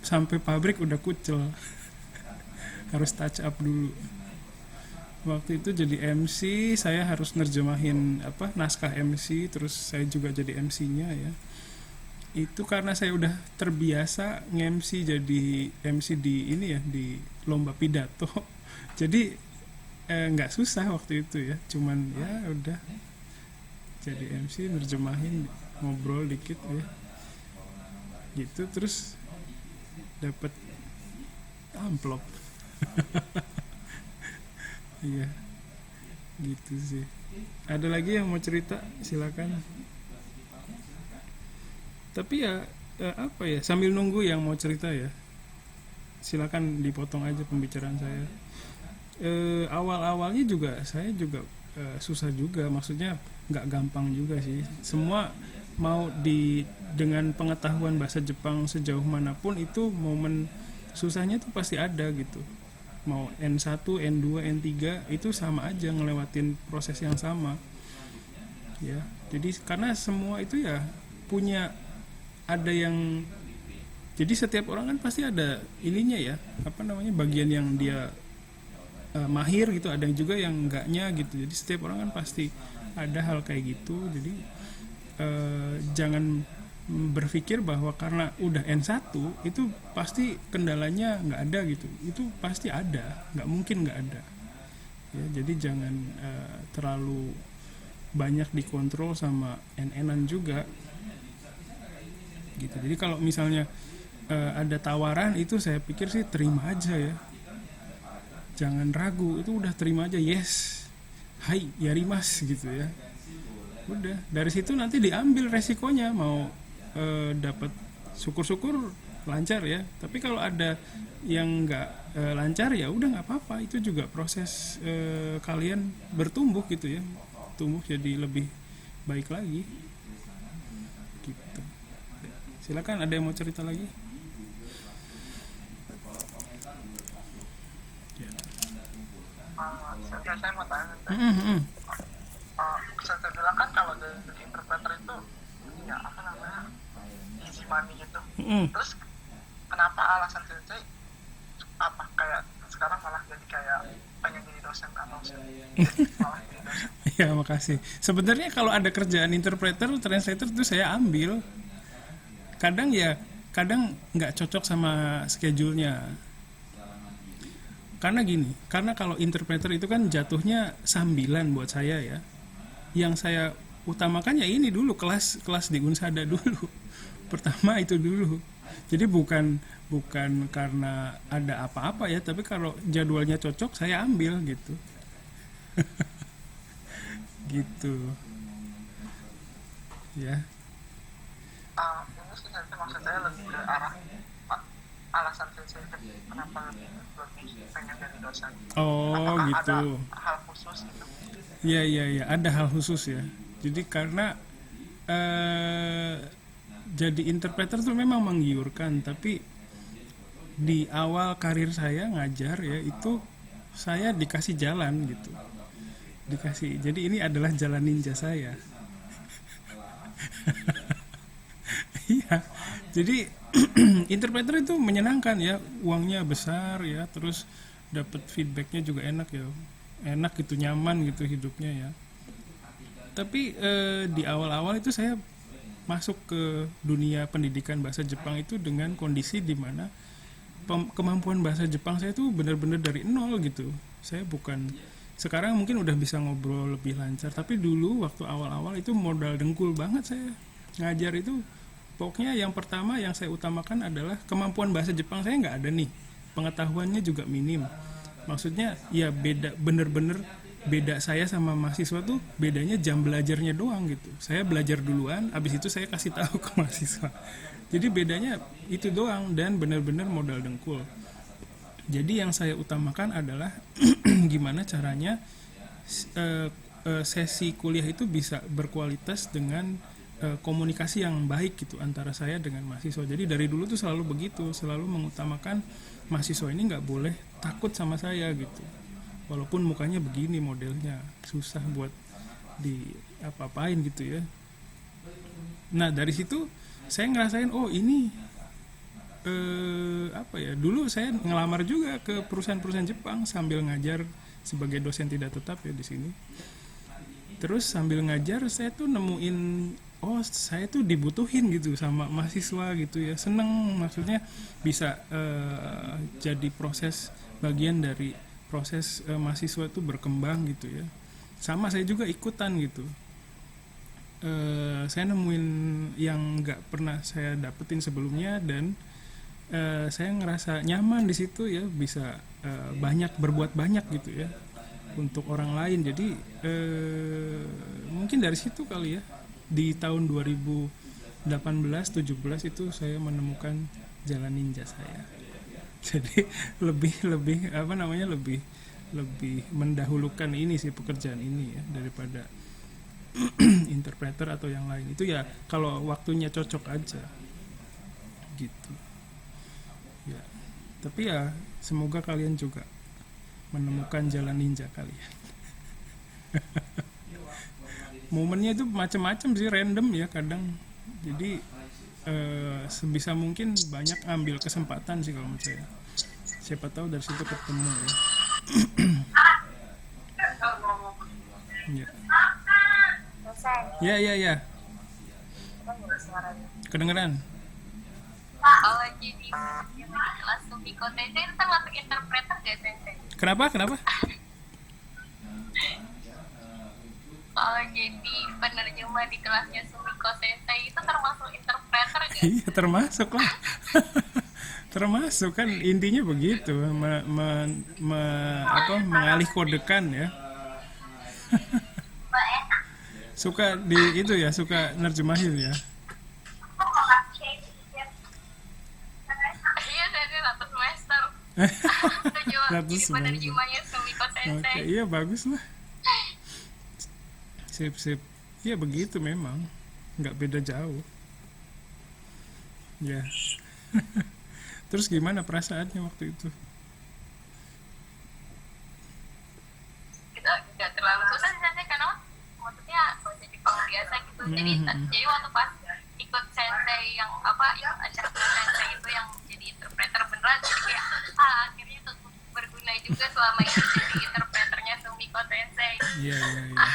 Sampai pabrik udah kucel. Harus touch up dulu. Waktu itu jadi MC, saya harus nerjemahin naskah MC, terus saya juga jadi MC-nya ya. Itu karena saya udah terbiasa nge-MC, jadi MC di di lomba pidato. Jadi nggak susah waktu itu ya, cuman ya udah jadi MC, nerjemahin, ngobrol dikit ya gitu, terus dapat amplop. Iya gitu sih. Ada lagi yang mau cerita, silakan. Tapi ya sambil nunggu yang mau cerita ya, silakan dipotong aja pembicaraan saya. Awal-awalnya juga saya juga susah juga, maksudnya nggak gampang juga sih. Semua mau dengan pengetahuan bahasa Jepang sejauh manapun, itu momen susahnya tuh pasti ada gitu. Mau N1, N2, N3 itu sama aja, ngelewatin proses yang sama ya. Jadi karena semua itu ya punya ada yang, jadi setiap orang kan pasti ada ininya ya, bagian yang dia mahir gitu, ada juga yang enggaknya gitu. Jadi setiap orang kan pasti ada hal kayak gitu. Jadi jangan berpikir bahwa karena udah N1 itu pasti kendalanya nggak ada gitu. Itu pasti ada, nggak mungkin nggak ada ya. Jadi jangan terlalu banyak dikontrol sama N-an juga gitu. Jadi kalau misalnya ada tawaran, itu saya pikir sih terima aja ya, jangan ragu, itu udah terima aja, yes hai yarimas gitu ya. Udah dari situ nanti diambil resikonya, mau dapat syukur-syukur lancar ya, tapi kalau ada yang nggak lancar ya udah nggak apa-apa, itu juga proses kalian bertumbuh gitu ya, tumbuh jadi lebih baik lagi gitu. Silakan, ada yang mau cerita lagi? Saya mau tanya, Mm-hmm. saya bilang kan kalau jadi interpreter itu ya apa namanya easy money gitu. Mm-hmm. Terus kenapa alasan Sensei apa kayak sekarang malah jadi kayak pengen jadi dosen atau malah jadi dosen? Ya makasih. Sebenarnya kalau ada kerjaan interpreter, translator itu saya ambil. Kadang nggak cocok sama schedule-nya. Karena gini, karena kalau interpreter itu kan jatuhnya sambilan buat saya ya. Yang saya utamakan ya ini dulu, kelas di Unsada dulu. Pertama itu dulu. Jadi bukan karena ada apa-apa ya, tapi kalau jadwalnya cocok saya ambil gitu. Gitu. Ya. Ini sih Sensei, maksud saya lebih ke arah alasan Sensei kenapa lebih pengen jadi dosen. Oh, apakah gitu. Ada hal khusus gitu? Iya, ada hal khusus ya. Jadi karena jadi interpreter tuh memang menggiurkan, tapi di awal karir saya ngajar ya itu saya dikasih jalan gitu. Jadi ini adalah jalan ninja saya. Iya. Jadi interpreter itu menyenangkan ya, uangnya besar ya, terus dapat feedbacknya juga enak ya, enak gitu, nyaman gitu hidupnya ya. Tapi di awal-awal itu saya masuk ke dunia pendidikan bahasa Jepang itu dengan kondisi di mana kemampuan bahasa Jepang saya tuh benar-benar dari nol gitu. Saya bukan, sekarang mungkin udah bisa ngobrol lebih lancar, tapi dulu waktu awal-awal itu modal dengkul banget saya ngajar itu. Pokoknya yang pertama yang saya utamakan adalah kemampuan bahasa Jepang saya nggak ada nih, pengetahuannya juga minim. Maksudnya ya bener-bener beda saya sama mahasiswa tuh bedanya jam belajarnya doang gitu. Saya belajar duluan, abis itu saya kasih tahu ke mahasiswa. Jadi bedanya itu doang dan bener-bener modal dengkul. Jadi yang saya utamakan adalah gimana caranya sesi kuliah itu bisa berkualitas dengan komunikasi yang baik gitu antara saya dengan mahasiswa. Jadi dari dulu tuh selalu begitu, selalu mengutamakan mahasiswa ini nggak boleh takut sama saya gitu. Walaupun mukanya begini modelnya, susah buat di apa-apain gitu ya. Nah dari situ saya ngerasain, oh ini apa ya, dulu saya ngelamar juga ke perusahaan-perusahaan Jepang sambil ngajar sebagai dosen tidak tetap ya di sini. Terus sambil ngajar saya tuh nemuin, oh saya tuh dibutuhin gitu sama mahasiswa gitu ya, seneng, maksudnya bisa jadi bagian dari proses mahasiswa tuh berkembang gitu ya. Sama saya juga ikutan gitu. Saya nemuin yang nggak pernah saya dapetin sebelumnya dan saya ngerasa nyaman di situ ya, bisa berbuat banyak gitu ya untuk orang lain. Jadi mungkin dari situ kali ya, di tahun 2018-17 itu saya menemukan jalan ninja saya. Jadi lebih apa namanya, lebih mendahulukan ini sih, pekerjaan ini ya daripada interpreter atau yang lain. Itu ya kalau waktunya cocok aja gitu ya. Tapi ya semoga kalian juga menemukan jalan ninja kalian. Momennya itu macam-macam sih, random ya kadang. Jadi sebisa mungkin banyak ambil kesempatan sih kalau menurut saya. Siapa tahu dari situ ketemu ya. Ya. Kedengeran? Kalau jadi kelas Sumiko Sensei itu termasuk interpreter gak Sensei? Kenapa? Kalau jadi penerjemah di kelasnya Sumiko Sensei itu termasuk interpreter gak? Iya, termasuk lah. Termasuk kan, intinya begitu, mengalih kodekan ya. Suka di itu ya, suka nerjemahin ya. Iya, saya satu semester. Tujuan Satu jadi semester. penerjemahnya Sumiko Oke, Sensei. iya bagus lah. Sip, sip. Iya begitu memang, nggak beda jauh. Ya. Terus gimana perasaannya waktu itu? Kita nggak terlalu susah sih Sensei, karena maksudnya bahasa Jepang biasa gitu. Jadi waktu pas ikut Sensei yang ikut acara Sensei itu yang jadi interpreter beneran, jadi kayak akhirnya itu berguna juga selama ini jadi interpreternya Sumiko Sensei. Iya, iya, iya.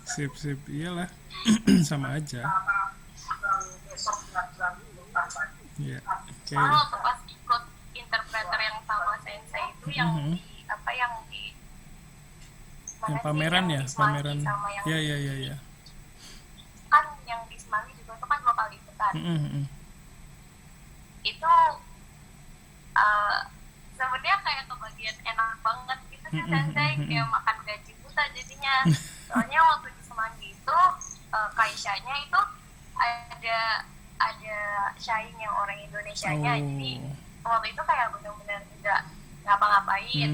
Sip, sip. Iyalah. Sama aja. Iya. Oke. Soalnya waktu pas ikut interpreter yang sama Sensei itu yang di yang di Yang mana sih, pameran yang ya, di Semanggi pameran. sama yang Iya, iya, iya, iya. kan yang di Semanggi juga itu kan 2 kali ikutan. Itu sebenarnya kayak kebagian enak banget gitu sih Sensei, kayak makan gaji buta jadinya. Soalnya waktu di Semanggi itu Kaishanya itu ada Shine yang orang Indonesianya, jadi waktu itu kayak benar-benar tidak ngapa-ngapain.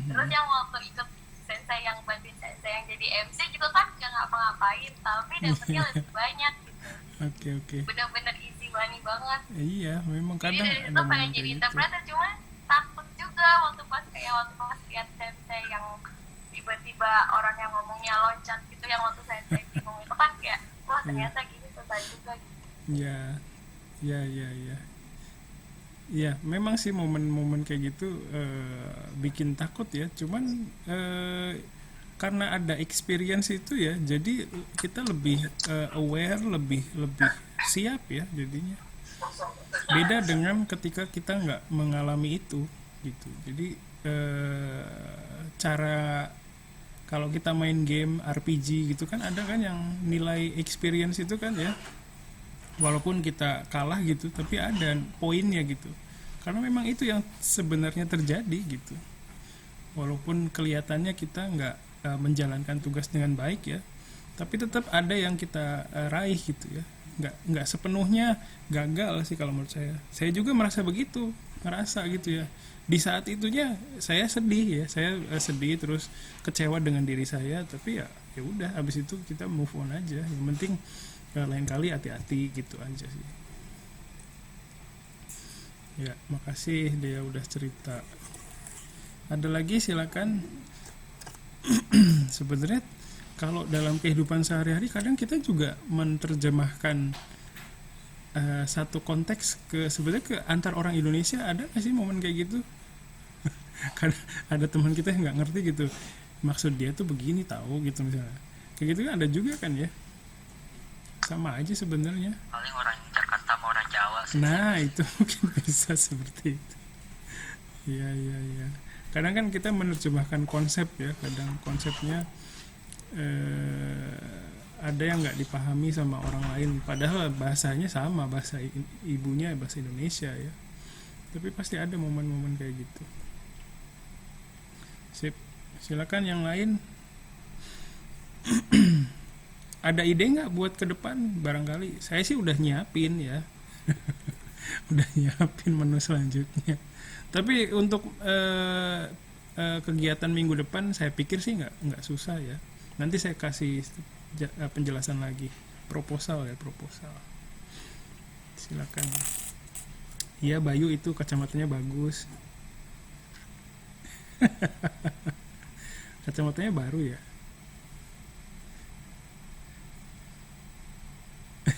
Terus yang waktu ikut Sensei yang bantuin Sensei yang jadi MC juga kan gak ngapa-ngapain, tapi dapetnya lebih banyak gitu. Oke. Benar-benar easy money banget. Iya, memang Jadi kadang dari ada situ pengen momen jadi kayak gitu. interpreter, cuma takut juga waktu pas lihat Sensei yang tiba-tiba orang yang ngomongnya loncat gitu, yang waktu Sensei bingung itu kan kayak wah ternyata gini susah juga gitu. Ya. Iya, memang sih momen-momen kayak gitu bikin takut ya. Cuman karena ada experience itu ya, jadi kita lebih aware, lebih siap ya jadinya. Beda dengan ketika kita nggak mengalami itu gitu. Jadi cara kalau kita main game RPG gitu kan ada kan yang nilai experience itu kan ya, walaupun kita kalah gitu tapi ada poinnya gitu, karena memang itu yang sebenarnya terjadi gitu, walaupun kelihatannya kita nggak menjalankan tugas dengan baik ya, tapi tetap ada yang kita raih gitu ya, nggak sepenuhnya gagal sih kalau menurut saya juga merasa begitu, ngerasa gitu ya, di saat itunya saya sedih ya, saya sedih terus kecewa dengan diri saya, tapi ya udah, habis itu kita move on aja, yang penting lain kali hati-hati gitu aja sih. Ya, makasih dia udah cerita. Ada lagi silakan. Sebenarnya kalau dalam kehidupan sehari-hari kadang kita juga menerjemahkan satu konteks sebenarnya ke antar orang Indonesia. Ada nggak sih momen kayak gitu? Kadang ada teman kita yang nggak ngerti gitu, maksud dia tuh begini tahu gitu misalnya. Kayak gitu kan ada juga kan ya. Sama aja sebenarnya. Paling orang Jakarta sama orang Jawa sih. Nah itu mungkin bisa seperti itu. Iya. Kadang kan kita menerjemahkan konsep ya, kadang konsepnya ada yang nggak dipahami sama orang lain, padahal bahasanya sama, bahasa ibunya bahasa Indonesia ya, tapi pasti ada momen-momen kayak gitu. Sip, silakan yang lain. Ada ide nggak buat ke depan? Barangkali saya sih udah nyiapin ya. Udah nyiapin menu selanjutnya. Tapi untuk kegiatan minggu depan saya pikir sih nggak susah ya. Nanti saya kasih penjelasan lagi. Proposal. Silakan. Iya, Bayu itu kacamatanya bagus. Kacamatanya baru ya.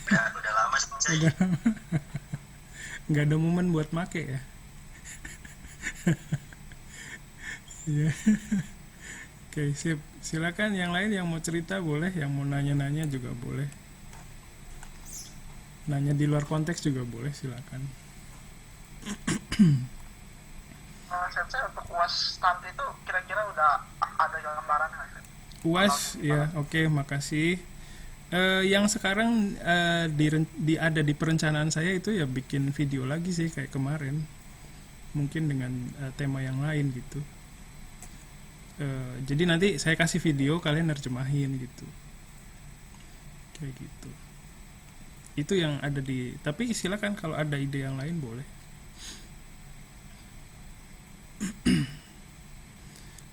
Udah lama sih. Nggak ada momen buat make ya. Iya. Oke, sip. Silakan yang lain yang mau cerita boleh, yang mau nanya-nanya juga boleh. Nanya di luar konteks juga boleh, silakan. Sensei untuk UAS nanti itu kira-kira udah ada gambaran nggak sih? UAS ya, oke, makasih. Yang sekarang ada di perencanaan saya itu ya bikin video lagi sih kayak kemarin, mungkin dengan tema yang lain gitu. Jadi nanti saya kasih video, kalian nerjemahin gitu, kayak gitu. Itu yang ada di, tapi silakan kalau ada ide yang lain boleh.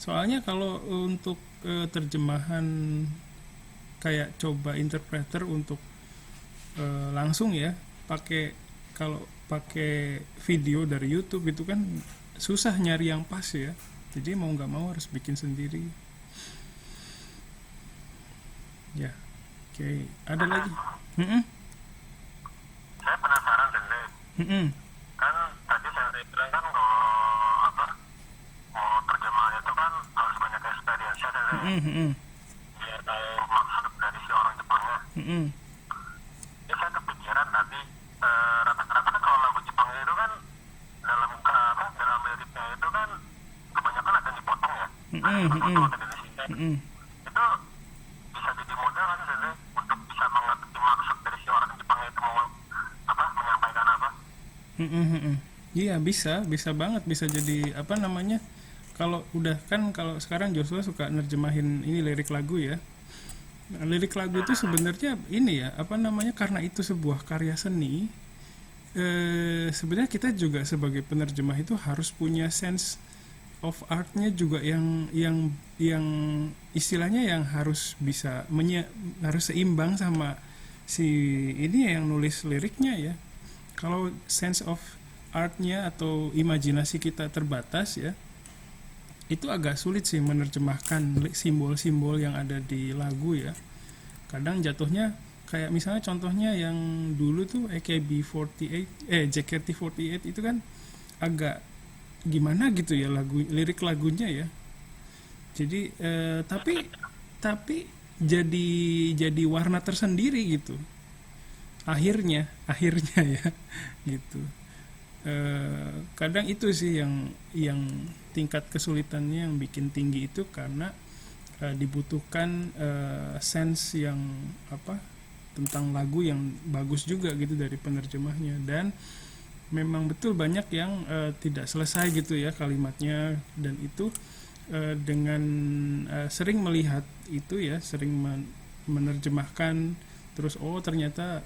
Soalnya kalau untuk terjemahan kayak coba interpreter untuk langsung ya, kalau pakai video dari YouTube itu kan susah nyari yang pas ya. Jadi mau nggak mau harus bikin sendiri. Ya, oke. Ada lagi? Saya penasaran Sensei. Kan tadi Sensei bilang kan kalau mau terjemahan itu kan harus banyak experience ya Sensei. Biar tahu maksud dari si orang Jepangnya. Ya saya kepikiran tadi rata-rata kan kalau lagu Jepang itu kan dalam liriknya itu kan kebanyakan ada yang dipotong ya. Dipotong atau disingkat. Itu bisa jadi modal kan Sensei untuk bisa mengerti maksud dari si orang Jepangnya itu mau menyampaikan apa. Iya, bisa banget, bisa jadi apa namanya, kalau udah kan, kalau sekarang Joshua suka nerjemahin ini lirik lagu ya. Nah, lirik lagu itu sebenarnya ini ya, apa namanya, karena itu sebuah karya seni, sebenarnya kita juga sebagai penerjemah itu harus punya sense of artnya juga yang istilahnya yang harus bisa harus seimbang sama si ini yang nulis liriknya ya. Kalau sense of artnya atau imajinasi kita terbatas ya, itu agak sulit sih menerjemahkan simbol-simbol yang ada di lagu ya. Kadang jatuhnya kayak misalnya contohnya yang dulu tuh AKB48 JKT48 itu kan agak gimana gitu ya lirik lagunya ya. Jadi tapi jadi warna tersendiri gitu. Akhirnya ya gitu. Kadang itu sih yang tingkat kesulitannya yang bikin tinggi itu, karena dibutuhkan sense yang tentang lagu yang bagus juga gitu dari penerjemahnya. Dan memang betul banyak yang tidak selesai gitu ya kalimatnya, dan itu dengan sering melihat itu ya, sering menerjemahkan terus ternyata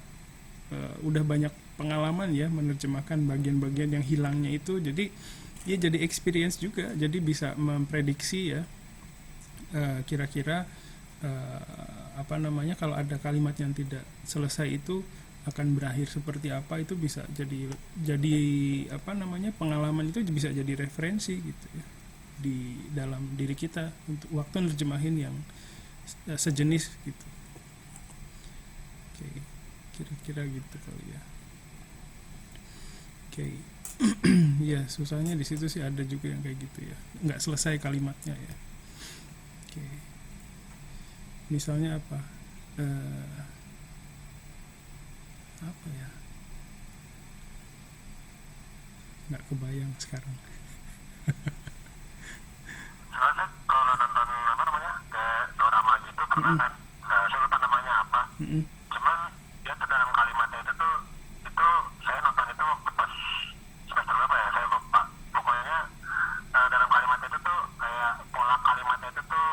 udah banyak pengalaman ya menerjemahkan bagian-bagian yang hilangnya itu, jadi ya jadi experience juga, jadi bisa memprediksi ya kira-kira kalau ada kalimat yang tidak selesai itu akan berakhir seperti apa. Itu bisa jadi pengalaman itu bisa jadi referensi gitu ya di dalam diri kita untuk waktu nerjemahin yang sejenis gitu. Oke, kira-kira gitu kali ya. Oke. Ya, susahnya di situ sih, ada juga yang kayak gitu ya, nggak selesai kalimatnya ya. Oke. Misalnya apa ya, nggak kebayang sekarang. Soalnya kalau nonton kayak dorama gitu pernah kan, saya lupa namanya apa. Cuman dia tuh dalam kalimatnya itu saya nonton itu waktu pas semester berapa ya, saya lupa. Pokoknya dalam kalimatnya itu tuh kayak pola kalimatnya itu tuh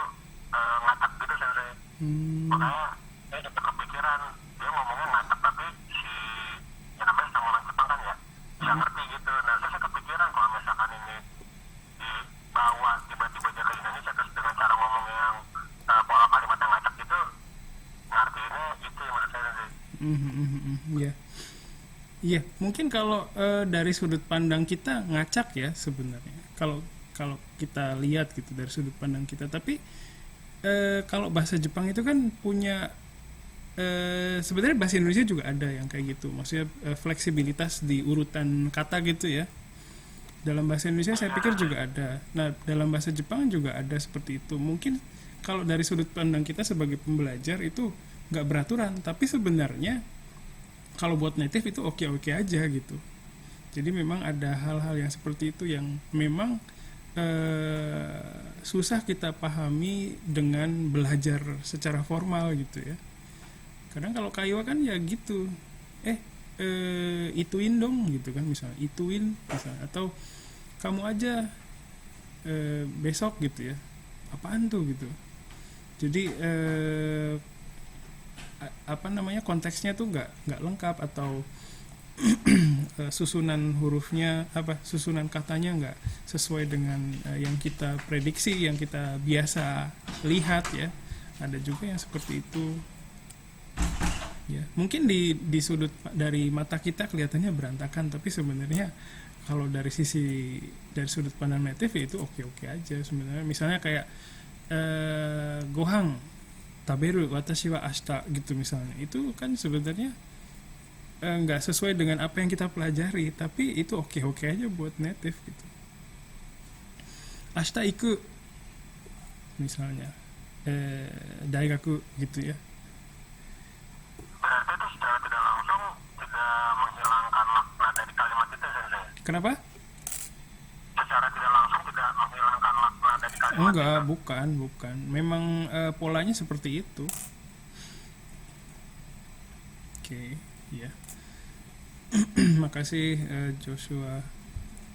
ngacak gitu Sensei. Makanya saya juga kepikiran, dia ngomongnya ngacak tapi namanya sama orang Jepang kan ya, bisa ngerti gitu. Nah saya kepikiran kalau misalkan ini dibawa tiba-tiba aja ke Indonesia terus dengan cara ngomong yang pola kalimat yang ngacak gitu, ngartiinnya itu yang menurut saya sih. Iya, mungkin kalau dari sudut pandang kita ngacak ya sebenarnya. Kalau kita lihat gitu dari sudut pandang kita, tapi kalau bahasa Jepang itu kan punya sebenarnya bahasa Indonesia juga ada yang kayak gitu. Maksudnya fleksibilitas di urutan kata gitu ya. Dalam bahasa Indonesia saya pikir juga ada. Nah, dalam bahasa Jepang juga ada seperti itu. Mungkin kalau dari sudut pandang kita sebagai pembelajar itu nggak beraturan, tapi sebenarnya kalau buat native itu oke-oke aja gitu. Jadi memang ada hal-hal yang seperti itu yang memang susah kita pahami dengan belajar secara formal gitu ya. Kadang kalau Kaiwa kan ya gitu, ituin dong gitu kan, misalnya ituin misalnya, atau kamu aja besok gitu ya, apaan tuh gitu. Jadi konteksnya tuh nggak lengkap, atau susunan hurufnya susunan katanya nggak sesuai dengan yang kita prediksi, yang kita biasa lihat ya. Ada juga yang seperti itu ya. Mungkin di sudut dari mata kita kelihatannya berantakan, tapi sebenarnya kalau dari sudut pandang native ya itu oke aja sebenarnya. Misalnya kayak gohang taberu watashi wa ashita gitu misalnya, itu kan sebenarnya nggak sesuai dengan apa yang kita pelajari, tapi itu oke aja buat native gitu. Ashita iku misalnya daigaku gitu ya. Berarti itu secara tidak langsung tidak menghilangkan makna dari kalimat itu, Sensei. Kenapa? Secara tidak langsung tidak menghilangkan makna dari kalimat Enggak, itu. bukan. Memang polanya seperti itu. Oke, ya. Makasih Joshua.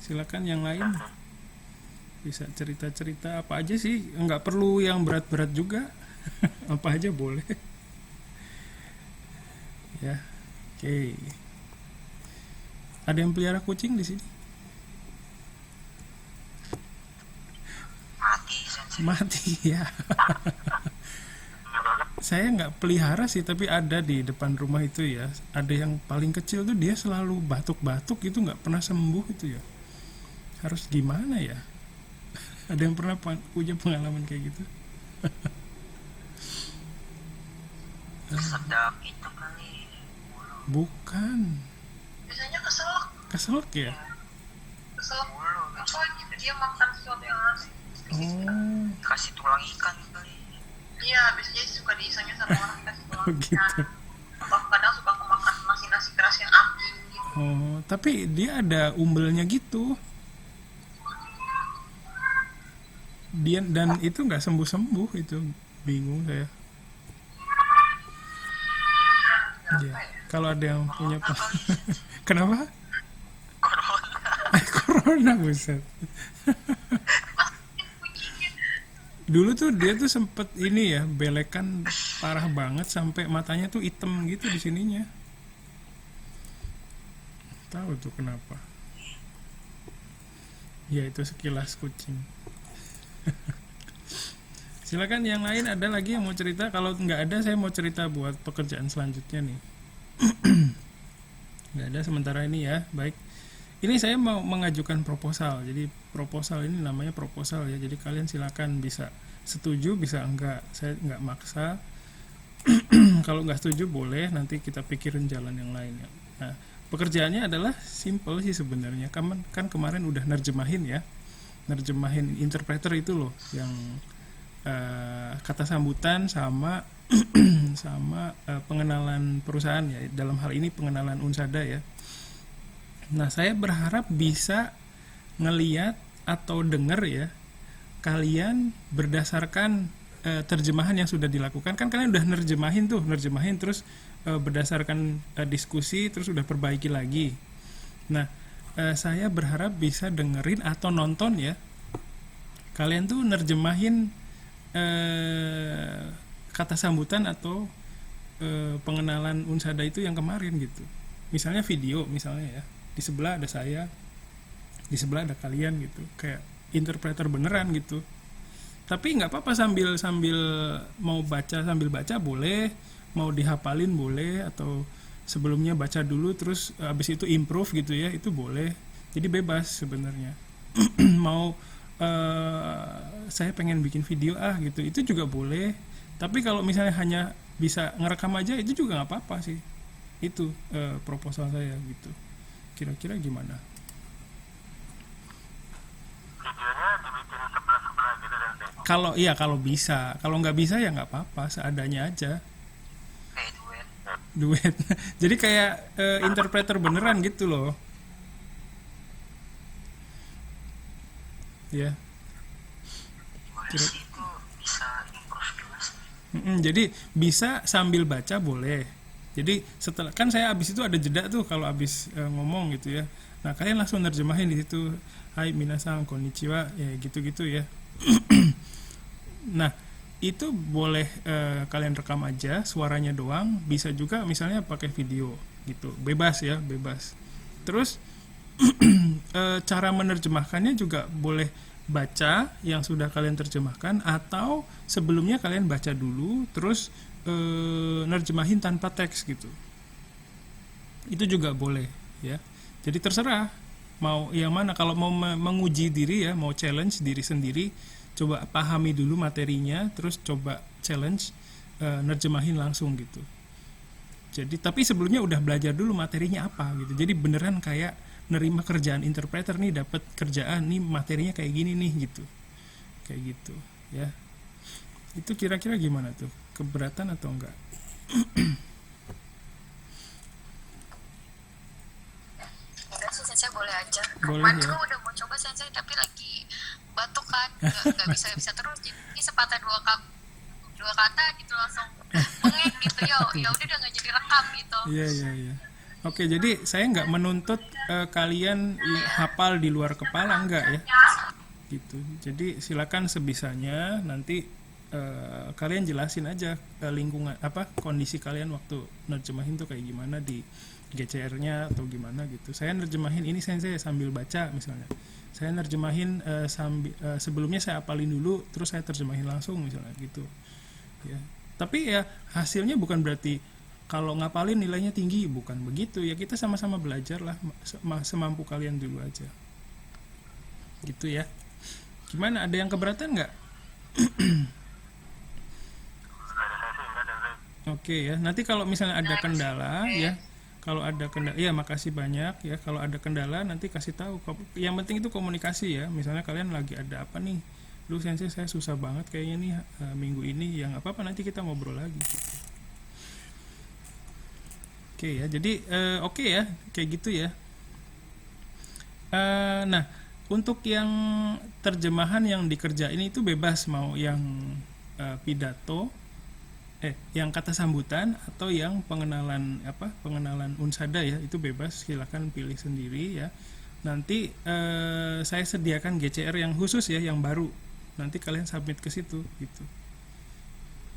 Silakan yang lain. Bisa cerita-cerita apa aja sih? Enggak perlu yang berat-berat juga. Apa aja boleh. Ya. Oke. Ada yang pelihara kucing di sini? Mati Sensei. Mati ya. Saya nggak pelihara sih, tapi ada di depan rumah itu ya. Ada yang paling kecil tuh dia selalu batuk-batuk itu, nggak pernah sembuh itu ya. Harus gimana ya? Ada yang pernah punya pengalaman kayak gitu? Sedap itu kali. Bukan. Biasanya Keselak ya? kesel apa gitu, dia makan sesuatu yang asin. Oh, Kasih tulang ikan kali. Iya, biasanya suka diisengin sama orang kasih tulang Oh, gitu. ikan. Atau kadang suka kemakan nasi keras yang asin gitu. oh, tapi dia ada umbelnya gitu. Dia dan itu nggak sembuh-sembuh, itu bingung saya. Ya, kalau ada yang punya kenapa? Corona buset. Dulu tuh dia tuh sempet ini ya, belekan parah banget sampai matanya tuh hitam gitu di sininya. Tahu tuh kenapa? Ya itu sekilas kucing. Silakan yang lain, ada lagi yang mau cerita? Kalau nggak ada, saya mau cerita buat pekerjaan selanjutnya nih. Nggak ada sementara ini ya. Baik. Ini saya mau mengajukan proposal. Jadi proposal ini namanya proposal ya. Jadi kalian silakan bisa setuju, bisa enggak. Saya nggak maksa. Kalau nggak setuju boleh, nanti kita pikirin jalan yang lain ya. Nah, pekerjaannya adalah simple sih sebenarnya. Kan kemarin udah nerjemahin ya. Nerjemahin interpreter itu loh, yang kata sambutan sama sama pengenalan perusahaan ya. Dalam hal ini pengenalan Unsada ya. Nah, saya berharap bisa ngeliat atau denger ya, kalian berdasarkan terjemahan yang sudah dilakukan. Kan kalian udah nerjemahin terus berdasarkan diskusi terus udah perbaiki lagi. Nah, saya berharap bisa dengerin atau nonton ya, kalian tuh nerjemahin kata sambutan atau pengenalan Unsada itu yang kemarin gitu. Misalnya video misalnya ya, di sebelah ada saya, di sebelah ada kalian gitu, kayak interpreter beneran gitu. Tapi nggak apa-apa sambil mau baca, sambil baca boleh, mau dihafalin boleh, atau sebelumnya baca dulu terus abis itu improve gitu ya, itu boleh. Jadi bebas sebenarnya. Mau saya pengen bikin video gitu, itu juga boleh. Tapi kalau misalnya hanya bisa ngerekam aja, itu juga nggak apa-apa sih. Itu proposal saya gitu. Kira-kira gimana? Videonya dibikin sebelah-sebelah gitu, Sensei. Kalau bisa, kalau nggak bisa ya nggak apa-apa, seadanya aja. Kayak duet. Duet. Jadi kayak interpreter beneran gitu loh. Ya. Gimana sih itu bisa improve jelas? Jadi bisa sambil baca boleh. Jadi setelah, kan saya abis itu ada jeda tuh kalau abis ngomong gitu ya. Nah, kalian langsung nerjemahin di situ. Hai minasan konnichiwa ya, gitu-gitu ya. Nah, itu boleh kalian rekam aja suaranya doang, bisa juga misalnya pakai video gitu, bebas ya, bebas. Terus cara menerjemahkannya juga boleh baca yang sudah kalian terjemahkan, atau sebelumnya kalian baca dulu terus nerjemahin tanpa teks gitu. Itu juga boleh ya. Jadi terserah mau yang mana. Kalau mau menguji diri ya, mau challenge diri sendiri, coba pahami dulu materinya, terus coba challenge nerjemahin langsung gitu. Jadi tapi sebelumnya udah belajar dulu materinya apa gitu. Jadi beneran kayak nerima kerjaan interpreter nih, dapat kerjaan nih, materinya kayak gini nih gitu. Kayak gitu ya. Itu kira-kira gimana tuh? Keberatan atau enggak? Enggak sih, Sensei boleh aja. Boleh Kemarin ya. juga udah mau coba Sensei, tapi lagi batuk kan, nggak bisa terus. Jadi sepatah dua kata gitu langsung bengek gitu, ya udah nggak jadi rekam gitu. Iya. Oke, jadi saya nggak menuntut kalian hafal di luar kepala, enggak ya. Gitu. Jadi silakan sebisanya nanti kalian jelasin aja lingkungan kondisi kalian waktu nerjemahin tuh kayak gimana di GCR-nya atau gimana gitu. Saya nerjemahin ini Sensei sambil baca misalnya. Saya nerjemahin sebelumnya saya apalin dulu terus saya terjemahin langsung misalnya gitu. Ya. Tapi ya hasilnya bukan berarti kalau ngapalin nilainya tinggi, bukan begitu ya. Kita sama-sama belajar lah, semampu kalian dulu aja. Gitu ya. Gimana, ada yang keberatan nggak? Oke ya, nanti kalau misalnya ada kendala ya, kalau ada kendala, ya makasih banyak ya. Kalau ada kendala nanti kasih tahu. Yang penting itu komunikasi ya. Misalnya kalian lagi ada apa nih, lu Sensei saya susah banget kayaknya nih minggu ini, yang apa nanti kita ngobrol lagi. Gitu. Oke ya, jadi oke ya, kayak gitu ya. Nah, untuk yang terjemahan yang dikerjain itu bebas, mau yang pidato, yang kata sambutan atau yang pengenalan pengenalan unsada ya, itu bebas, silakan pilih sendiri ya. Nanti saya sediakan GCR yang khusus ya, yang baru. Nanti kalian submit ke situ gitu.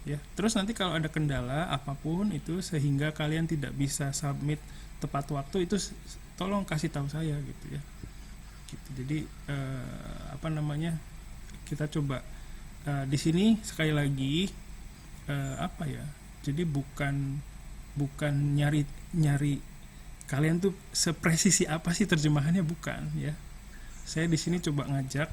Ya, terus nanti kalau ada kendala apapun itu sehingga kalian tidak bisa submit tepat waktu, itu tolong kasih tahu saya gitu ya. Gitu. Jadi kita coba di sini sekali lagi jadi bukan nyari kalian tuh sepresisi apa sih terjemahannya, bukan ya. Saya di sini coba ngajak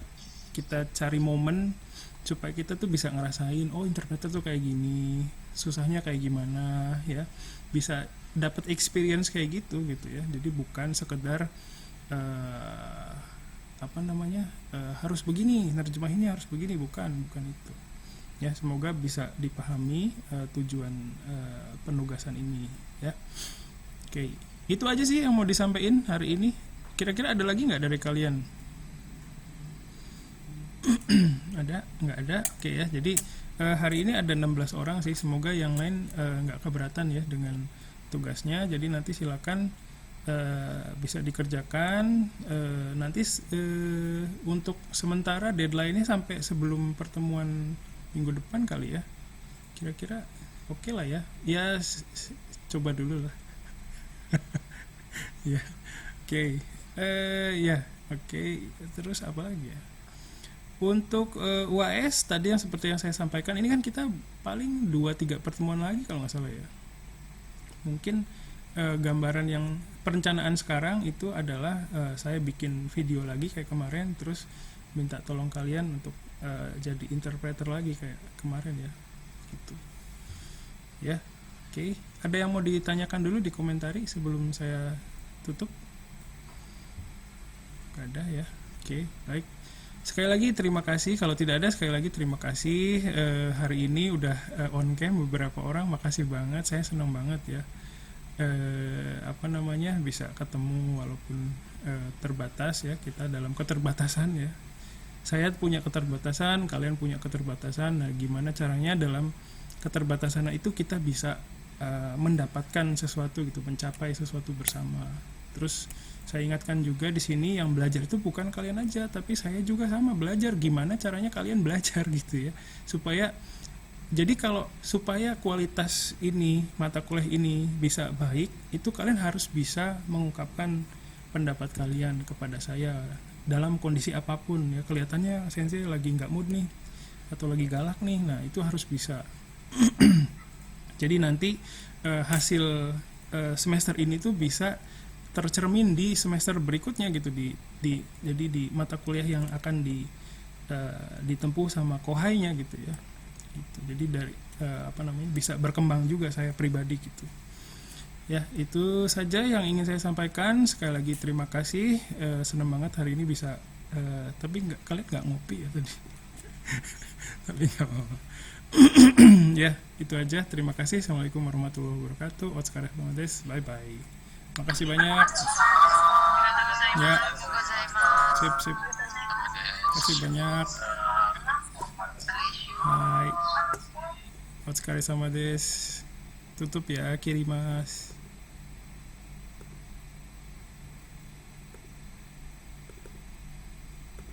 kita cari momen supaya kita tuh bisa ngerasain, oh interpreter tuh kayak gini, susahnya kayak gimana ya, bisa dapat experience kayak gitu ya. Jadi bukan sekedar harus begini, nerjemahinnya harus begini, bukan itu. Ya, semoga bisa dipahami tujuan penugasan ini ya. Oke, itu aja sih yang mau disampaikan hari ini. Kira-kira ada lagi nggak dari kalian? Ada? Nggak ada? Oke ya, jadi hari ini ada 16 orang sih. Semoga yang lain nggak keberatan ya dengan tugasnya. Jadi nanti silakan bisa dikerjakan. Nanti untuk sementara deadline-nya sampai sebelum pertemuan minggu depan kali ya, kira-kira oke lah ya. Ya coba dulu lah. Ya, oke. Terus apa lagi ya? Untuk UAS tadi yang seperti yang saya sampaikan, ini kan kita paling 2-3 pertemuan lagi kalau nggak salah ya. Mungkin gambaran yang perencanaan sekarang itu adalah saya bikin video lagi kayak kemarin, terus minta tolong kalian untuk jadi interpreter lagi kayak kemarin ya, gitu ya. Oke. Ada yang mau ditanyakan dulu di komentari sebelum saya tutup? Gak ada ya. Oke, baik. Sekali lagi terima kasih. Kalau tidak ada, sekali lagi terima kasih. Hari ini udah on cam beberapa orang, makasih banget. Saya senang banget ya. Bisa ketemu walaupun terbatas ya, kita dalam keterbatasan ya. Saya punya keterbatasan, kalian punya keterbatasan. Nah, gimana caranya dalam keterbatasan itu kita bisa mendapatkan sesuatu gitu, mencapai sesuatu bersama Terus saya ingatkan juga di sini yang belajar itu bukan kalian aja, tapi saya juga sama belajar. Gimana caranya kalian belajar gitu ya, supaya jadi kalau supaya kualitas ini mata kuliah ini bisa baik, itu kalian harus bisa mengungkapkan pendapat kalian kepada saya dalam kondisi apapun ya. Kelihatannya sensei lagi nggak mood nih atau lagi galak nih, nah itu harus bisa. Jadi nanti hasil semester ini tuh bisa tercermin di semester berikutnya gitu, jadi di mata kuliah yang akan ditempuh sama kohainya gitu ya. Gitu. Jadi dari bisa berkembang juga saya pribadi gitu. Ya, itu saja yang ingin saya sampaikan. Sekali lagi terima kasih. Senang banget hari ini bisa tapi kalian nggak ngopi ya tadi. Tapi nggak apa-apa. Ya, itu aja. Terima kasih. Assalamualaikum warahmatullahi wabarakatuh. Otskare desu. Bye bye. Makasih banyak. Ya. Sip. Makasih banyak. Hai. Otskare desu. Tutup ya, kirimasu.